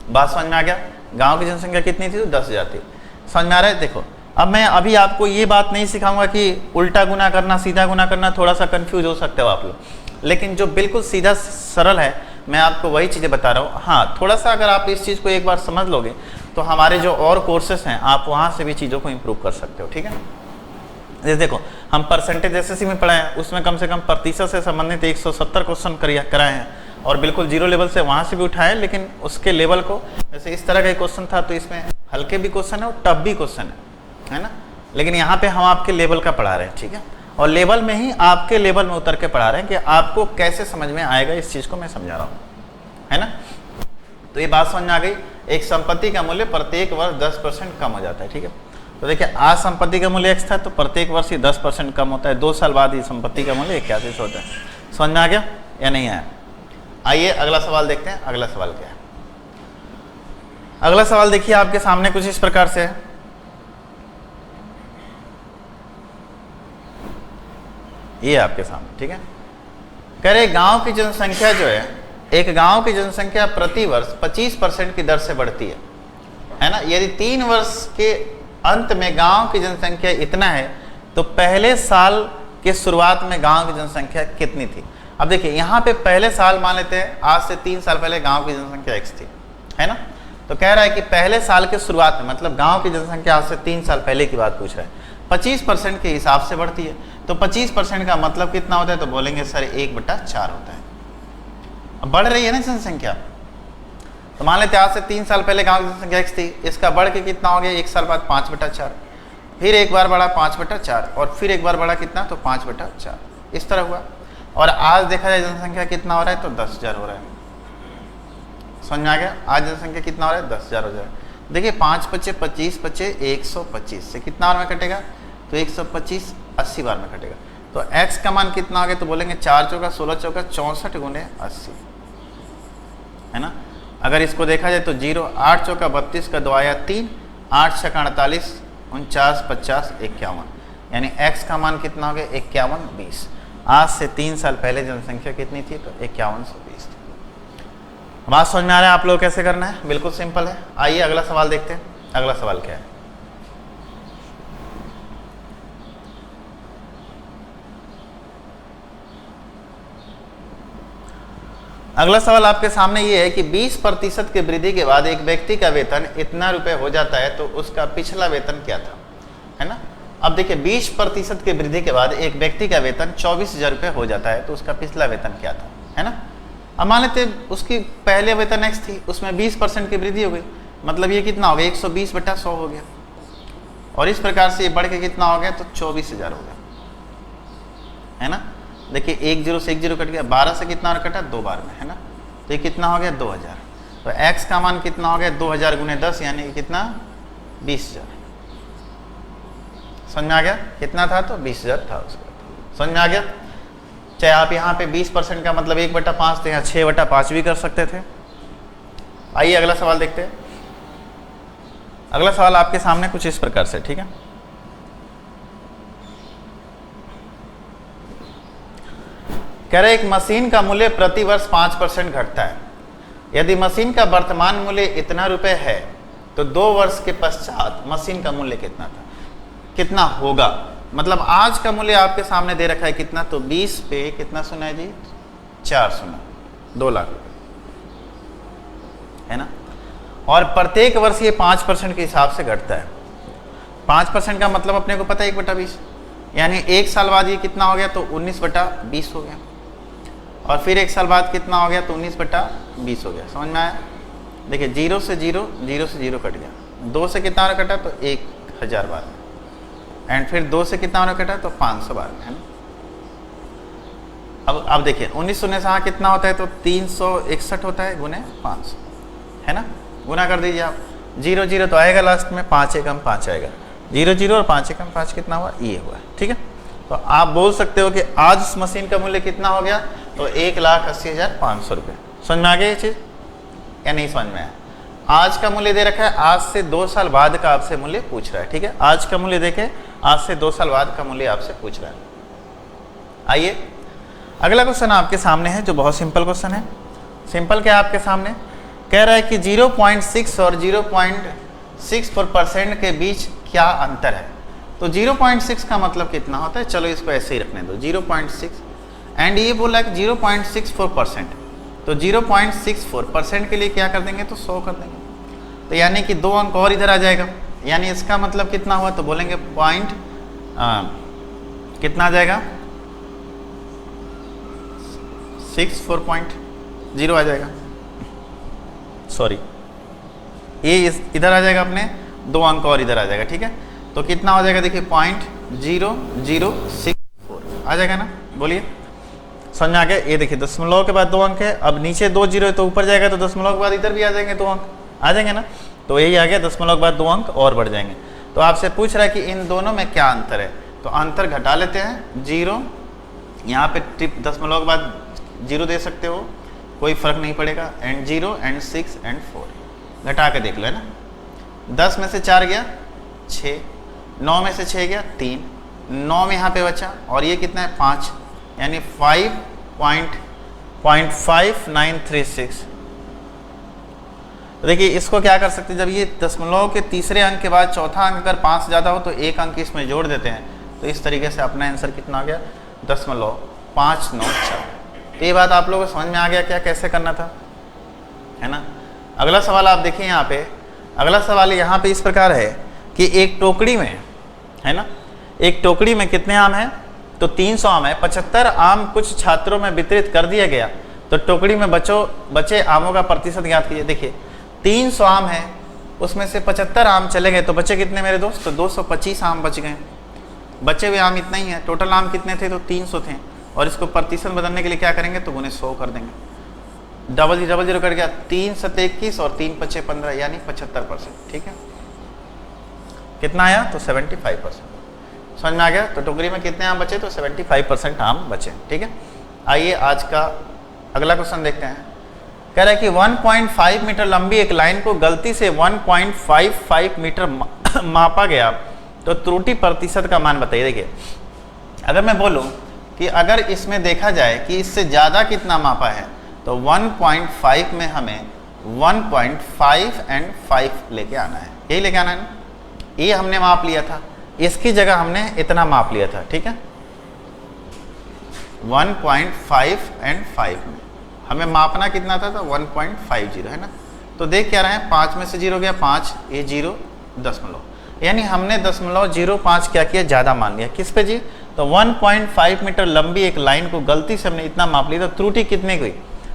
बात समझ में आ गया। गांव की जनसंख्या कितनी थी तो 10,000 थी। समझ में आ रहा है। देखो अब मैं अभी आपको ये बात नहीं सिखाऊंगा कि उल्टा गुना करना सीधा गुना करना, थोड़ा सा कंफ्यूज हो सकते हो आप लोग, लेकिन जो बिल्कुल सीधा सरल है मैं आपको वही चीज़ें बता रहा हूँ। हाँ, थोड़ा सा अगर आप इस चीज़ को एक बार समझ लोगे तो हमारे जो और कोर्सेस हैं आप वहाँ से भी चीज़ों को इम्प्रूव कर सकते हो। ठीक है, जैसे देखो हम परसेंटेज एसएससी में पढ़ाए हैं, उसमें कम से कम प्रतिशत से संबंधित 170 क्वेश्चन कराए हैं, और बिल्कुल जीरो लेवल से वहाँ से भी उठाए, लेकिन उसके लेवल को जैसे इस तरह का क्वेश्चन था तो इसमें हल्के भी क्वेश्चन है और टफ भी क्वेश्चन है ना। लेकिन यहाँ पे हम आपके लेवल का पढ़ा रहे हैं। ठीक है, और लेवल में ही आपके लेवल में उतर के पढ़ा रहे हैं कि आपको कैसे समझ में आएगा, इस चीज़ को मैं समझा रहा हूँ, है ना। तो ये बात समझ में आ गई। एक संपत्ति का मूल्य प्रत्येक वर्ष 10% कम हो जाता है। ठीक है, तो देखिए आज संपत्ति का मूल्य x था तो प्रत्येक वर्ष ये 10% कम होता है। 2 साल बाद ये संपत्ति का मूल्य 81 होता है। समझ में आ गया या नहीं आया? आइए अगला सवाल देखते हैं। अगला सवाल क्या है? अगला सवाल देखिए आपके सामने कुछ इस प्रकार से है। ये आपके सामने, ठीक है, कह रहे गांव की जनसंख्या जो है, एक गांव की जनसंख्या प्रति वर्ष 25% की दर से बढ़ती है ना। यदि 3 वर्ष के अंत में गांव की जनसंख्या इतना है तो पहले साल के शुरुआत में गांव की जनसंख्या कितनी थी। अब देखिए यहाँ पे पहले साल मान लेते हैं, आज से 3 साल पहले गांव की जनसंख्या x थी, है ना। तो कह रहा है कि पहले साल के शुरुआत में, मतलब गांव की जनसंख्या आज से 3 साल पहले की बात पूछ रहा है, 25% के हिसाब से बढ़ती है। तो 25% का मतलब कितना होता है, तो बोलेंगे सर 1/4 होता है। अब बढ़ रही है ना जनसंख्या, तो मान लेते आज से 3 साल पहले गांव की जनसंख्या x थी, इसका बढ़ के कितना हो गया 1 साल बाद 5/4, फिर एक बार बढ़ा 5/4, और फिर एक बार बढ़ा कितना तो 5/4, इस तरह हुआ। और आज देखा जाए जनसंख्या कितना हो रहा है तो 10,000 हो रहा है। समझ में आ गया? आज जनसंख्या कितना हो रहा है 10,000 हो जाए। देखिए 5 × 5 = 25, 125 से कितना बार में कटेगा तो 125 80 बार में कटेगा। तो x का मान कितना आ गया तो बोलेंगे 4 चौका 16 चौका 64 × 80, है ना। अगर इसको देखा जाए तो 0 8 चौका 32 का 2 आया 3, 8 छक्का 48, 49 50 51, यानी x का मान कितना हो गया 51 20। आज से 3 साल पहले जनसंख्या कितनी थी तो 5120 थी। बात समझ में आ रहा है आप लोग कैसे करना है? बिल्कुल सिंपल है। आइए अगला सवाल देखते हैं। अगला सवाल क्या है? अगला सवाल आपके सामने ये है कि 20% की वृद्धि के बाद एक व्यक्ति का वेतन इतना रुपए हो जाता है तो उसका पिछला वेतन क्या था, है ना। अब देखिए 20% की वृद्धि के बाद एक व्यक्ति का वेतन 24,000 रुपये हो जाता है तो उसका पिछला वेतन क्या था, है ना। अब मान लेते उसकी पहले वेतन x थी, उसमें 20% की वृद्धि हो गई, मतलब ये कितना हो गया 120/100 हो गया, और इस प्रकार से ये बढ़ के कितना हो गया तो 24,000 हो गया, है ना। देखिए 1 0 से 1 0 कट गया, 12 से कितना कटा 2 बार में, है ना। तो ये कितना हो गया 2000। तो x का मान कितना हो गया 2000 × 10 यानी कितना 20,000। समझ में आ गया? कितना था तो 20,000 था उसका। समझ में आ गया? चाहे आप यहाँ पे 20% का मतलब 1/5 थे, यहाँ 6/5 भी कर सकते थे। आइए अगला सवाल देखते हैं। अगला सवाल आपके सामने कुछ इस प्रकार से, ठीक है। कह रहे एक मशीन का मूल्य प्रति वर्ष 5% घटता है। यदि मशीन का वर्तमान मूल्य इतना रुपए है तो 2 वर्ष के पश्चात मशीन का मूल्य कितना था, कितना होगा। मतलब आज का मूल्य आपके सामने दे रखा है कितना, तो 20 पे कितना सुना है जी 4 सुना, 2 लाख रुपए, है ना। और प्रत्येक वर्ष ये 5% के हिसाब से घटता है। 5% का मतलब अपने को पता है 1/20, यानी 1 साल बाद ये कितना हो गया तो 19/20 हो गया, और फिर 1 साल बाद कितना हो गया तो 19/20 हो गया। समझ में आया? देखिए 0 से 0 कट गया, 2 से कितना बार कटा तो 1000 बार में, एंड फिर 2 से कितना बार कटा तो 500 बार में, है ना। अब देखिए 19 से कितना होता है, तो 361 होता है गुने 500, है ना। गुना कर दीजिए आप, 0 0 तो आएगा लास्ट में, 5 एकम 5 आएगा, 0 0 और 5 एकम 5 कितना हुआ, ये हुआ, ठीक है। तो आप बोल सकते हो कि आज इस मशीन का मूल्य कितना हो गया, तो 1,80,500 रुपये। समझ में आ गया ये चीज़ या नहीं समझ में आया? आज का मूल्य दे रखा है, आज से 2 साल बाद का आपसे मूल्य पूछ रहा है, ठीक है। आज का मूल्य देखे, आज से 2 साल बाद का मूल्य आपसे पूछ रहा है। आइए अगला क्वेश्चन आपके सामने है, जो बहुत सिंपल क्वेश्चन है। सिंपल क्या है आपके सामने, कह रहा है कि 0.6 और 0.64% के बीच क्या अंतर है। तो 0.6 का मतलब कितना होता है, चलो इसको ऐसे ही रखने दो, 0.6 एंड ये बोला कि 0.64%, तो 0.64% के लिए क्या कर देंगे, तो 100 कर देंगे। तो यानी कि 2 अंक और इधर आ जाएगा, यानी इसका मतलब कितना हुआ, तो बोलेंगे कितना आ जाएगा, 64.0 आ जाएगा, सॉरी ये इधर आ जाएगा अपने, 2 अंक और इधर आ जाएगा, ठीक है। तो कितना हो जाएगा, देखिए 0.0064 आ जाएगा ना, बोलिए समझ में आ गया। ये देखिए दशमलव के बाद 2 अंक है, अब नीचे 2 0 है तो ऊपर जाएगा, तो दशमलव के बाद इधर भी आ जाएंगे 2 अंक आ जाएंगे ना, तो यही आ गया, दशमलव के बाद 2 अंक और बढ़ जाएंगे। तो आपसे पूछ रहा है कि इन दोनों में क्या अंतर है, तो अंतर घटा लेते हैं, 0 यहाँ पे टिप दशमलव के बाद 0 दे सकते हो, कोई फर्क नहीं पड़ेगा, एंड 0 एंड 6 एंड 4 घटा के देख लो, है ना। 10 में से 4 गया 6, 9 में से 6 गया 3, 9 में यहाँ पे बचा, और ये कितना है 5, यानी 5.5936। देखिए इसको क्या कर सकते हैं, जब ये दशमलव के तीसरे अंक के बाद चौथा अंक अगर 5 ज़्यादा हो तो 1 अंक इसमें जोड़ देते हैं, तो इस तरीके से अपना आंसर कितना आ गया, 0.594। तो ये बात आप लोगों को समझ में आ गया क्या कैसे करना था, है ना। अगला सवाल आप देखिए यहाँ पे, अगला सवाल यहाँ पे इस प्रकार है कि एक टोकरी में, है ना, एक टोकरी में कितने आम हैं, तो 300 आम है, 75 आम कुछ छात्रों में वितरित कर दिया गया, तो टोकरी में बचे आमों का प्रतिशत ज्ञात कीजिए। देखिए 300 आम है, उसमें से 75 आम चले गए, तो बचे कितने मेरे दोस्त, तो 225 आम बच गए। बचे हुए आम इतना ही है, टोटल आम कितने थे, तो 300 थे, और इसको प्रतिशत बदलने के लिए क्या करेंगे, तो गुने 100 कर देंगे, डबल 0 कट गया, 3 7 21 और 3 5 15, यानी 75%, ठीक है। कितना आया, तो 75%। समझ में आ गया। तो टोकरी में कितने आम बचे, तो 75% आम बचे, ठीक है। आइए आज का अगला क्वेश्चन देखते हैं। कह रहा है कि 1.5 मीटर लंबी एक लाइन को गलती से 1.55 मीटर मापा गया, तो त्रुटि प्रतिशत का मान बताइए। देखिए अगर मैं बोलूं कि अगर इसमें देखा जाए कि इससे ज़्यादा कितना मापा है, तो 1.5 में हमें 1.5 एंड 5 लेके आना है, यही लेके आना है ना। ये हमने माप लिया था, इसकी जगह हमने इतना माप लिया था, ठीक है। 1.5 एंड 5 में हमें मापना कितना था, तो 1.50, है ना। तो देख क्या रहे हैं, 5 में से 0 गया 5, ये 0 दशमलव, यानी हमने 0.05 क्या किया, ज़्यादा मान लिया। किस पे जी, तो 1.5 मीटर लंबी एक लाइन को गलती से हमने इतना माप लिया, तो त्रुटि कितने की हुई,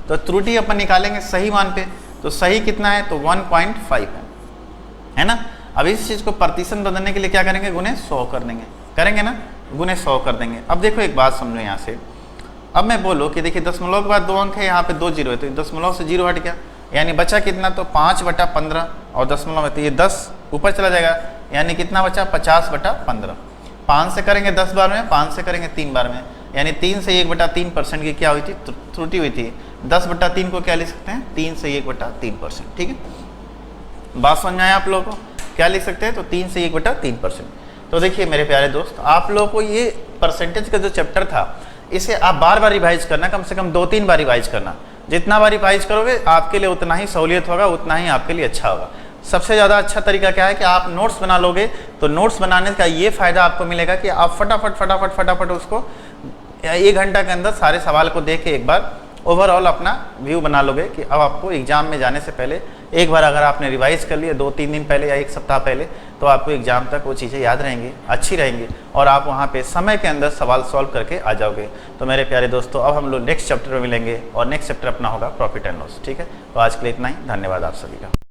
तो त्रुटि अपन निकालेंगे सही मान पे, तो सही कितना है, तो 1.5 है ना। अब इस चीज़ को प्रतिशत बदलने के लिए क्या करेंगे, गुने 100 कर देंगे, करेंगे ना, गुने 100 कर देंगे। अब देखो एक बात समझो यहाँ से, अब मैं बोलो कि देखिए दशमलव के बाद 2 अंक है, यहाँ पे 2 0 है, तो दशमलव से 0 हट गया, यानी बचा कितना, तो 5/15, और दशमलव में तो ये 10 ऊपर चला जाएगा, यानी कितना बचा, 50/15। 5 से करेंगे 10 बार में, 5 से करेंगे 3 बार में, यानी 3 से 1/3% की क्या हुई थी, त्रुटि हुई थी। 10/3 को क्या लिख सकते हैं, 3 से 1/3%, ठीक है। बात समझ में आया आप लोगों को, क्या लिख सकते हैं, तो 3 से 1/3%। तो देखिए मेरे प्यारे दोस्त, आप लोगों को ये परसेंटेज का जो चैप्टर था, इसे आप बार बार रिवाइज करना, कम से कम 2-3 बार रिवाइज करना। जितना बार रिवाइज करोगे आपके लिए उतना ही सहूलियत होगा, उतना ही आपके लिए अच्छा होगा। सबसे ज़्यादा अच्छा तरीका क्या है कि आप नोट्स बना लोगे, तो नोट्स बनाने का ये फ़ायदा आपको मिलेगा कि आप फटाफट उसको 1 घंटा के अंदर सारे सवाल को देख के एक बार ओवरऑल अपना व्यू बना लोगे कि अब आपको एग्जाम में जाने से पहले एक बार अगर आपने रिवाइज कर लिया 2-3 दिन पहले या 1 सप्ताह पहले, तो आपको एग्जाम तक वो चीज़ें याद रहेंगी, अच्छी रहेंगी, और आप वहाँ पे समय के अंदर सवाल सॉल्व करके आ जाओगे। तो मेरे प्यारे दोस्तों, अब हम लोग नेक्स्ट चैप्टर में मिलेंगे, और नेक्स्ट चैप्टर अपना होगा प्रॉफिट एंड लॉस, ठीक है। तो आज के लिए इतना ही, धन्यवाद आप सभी का।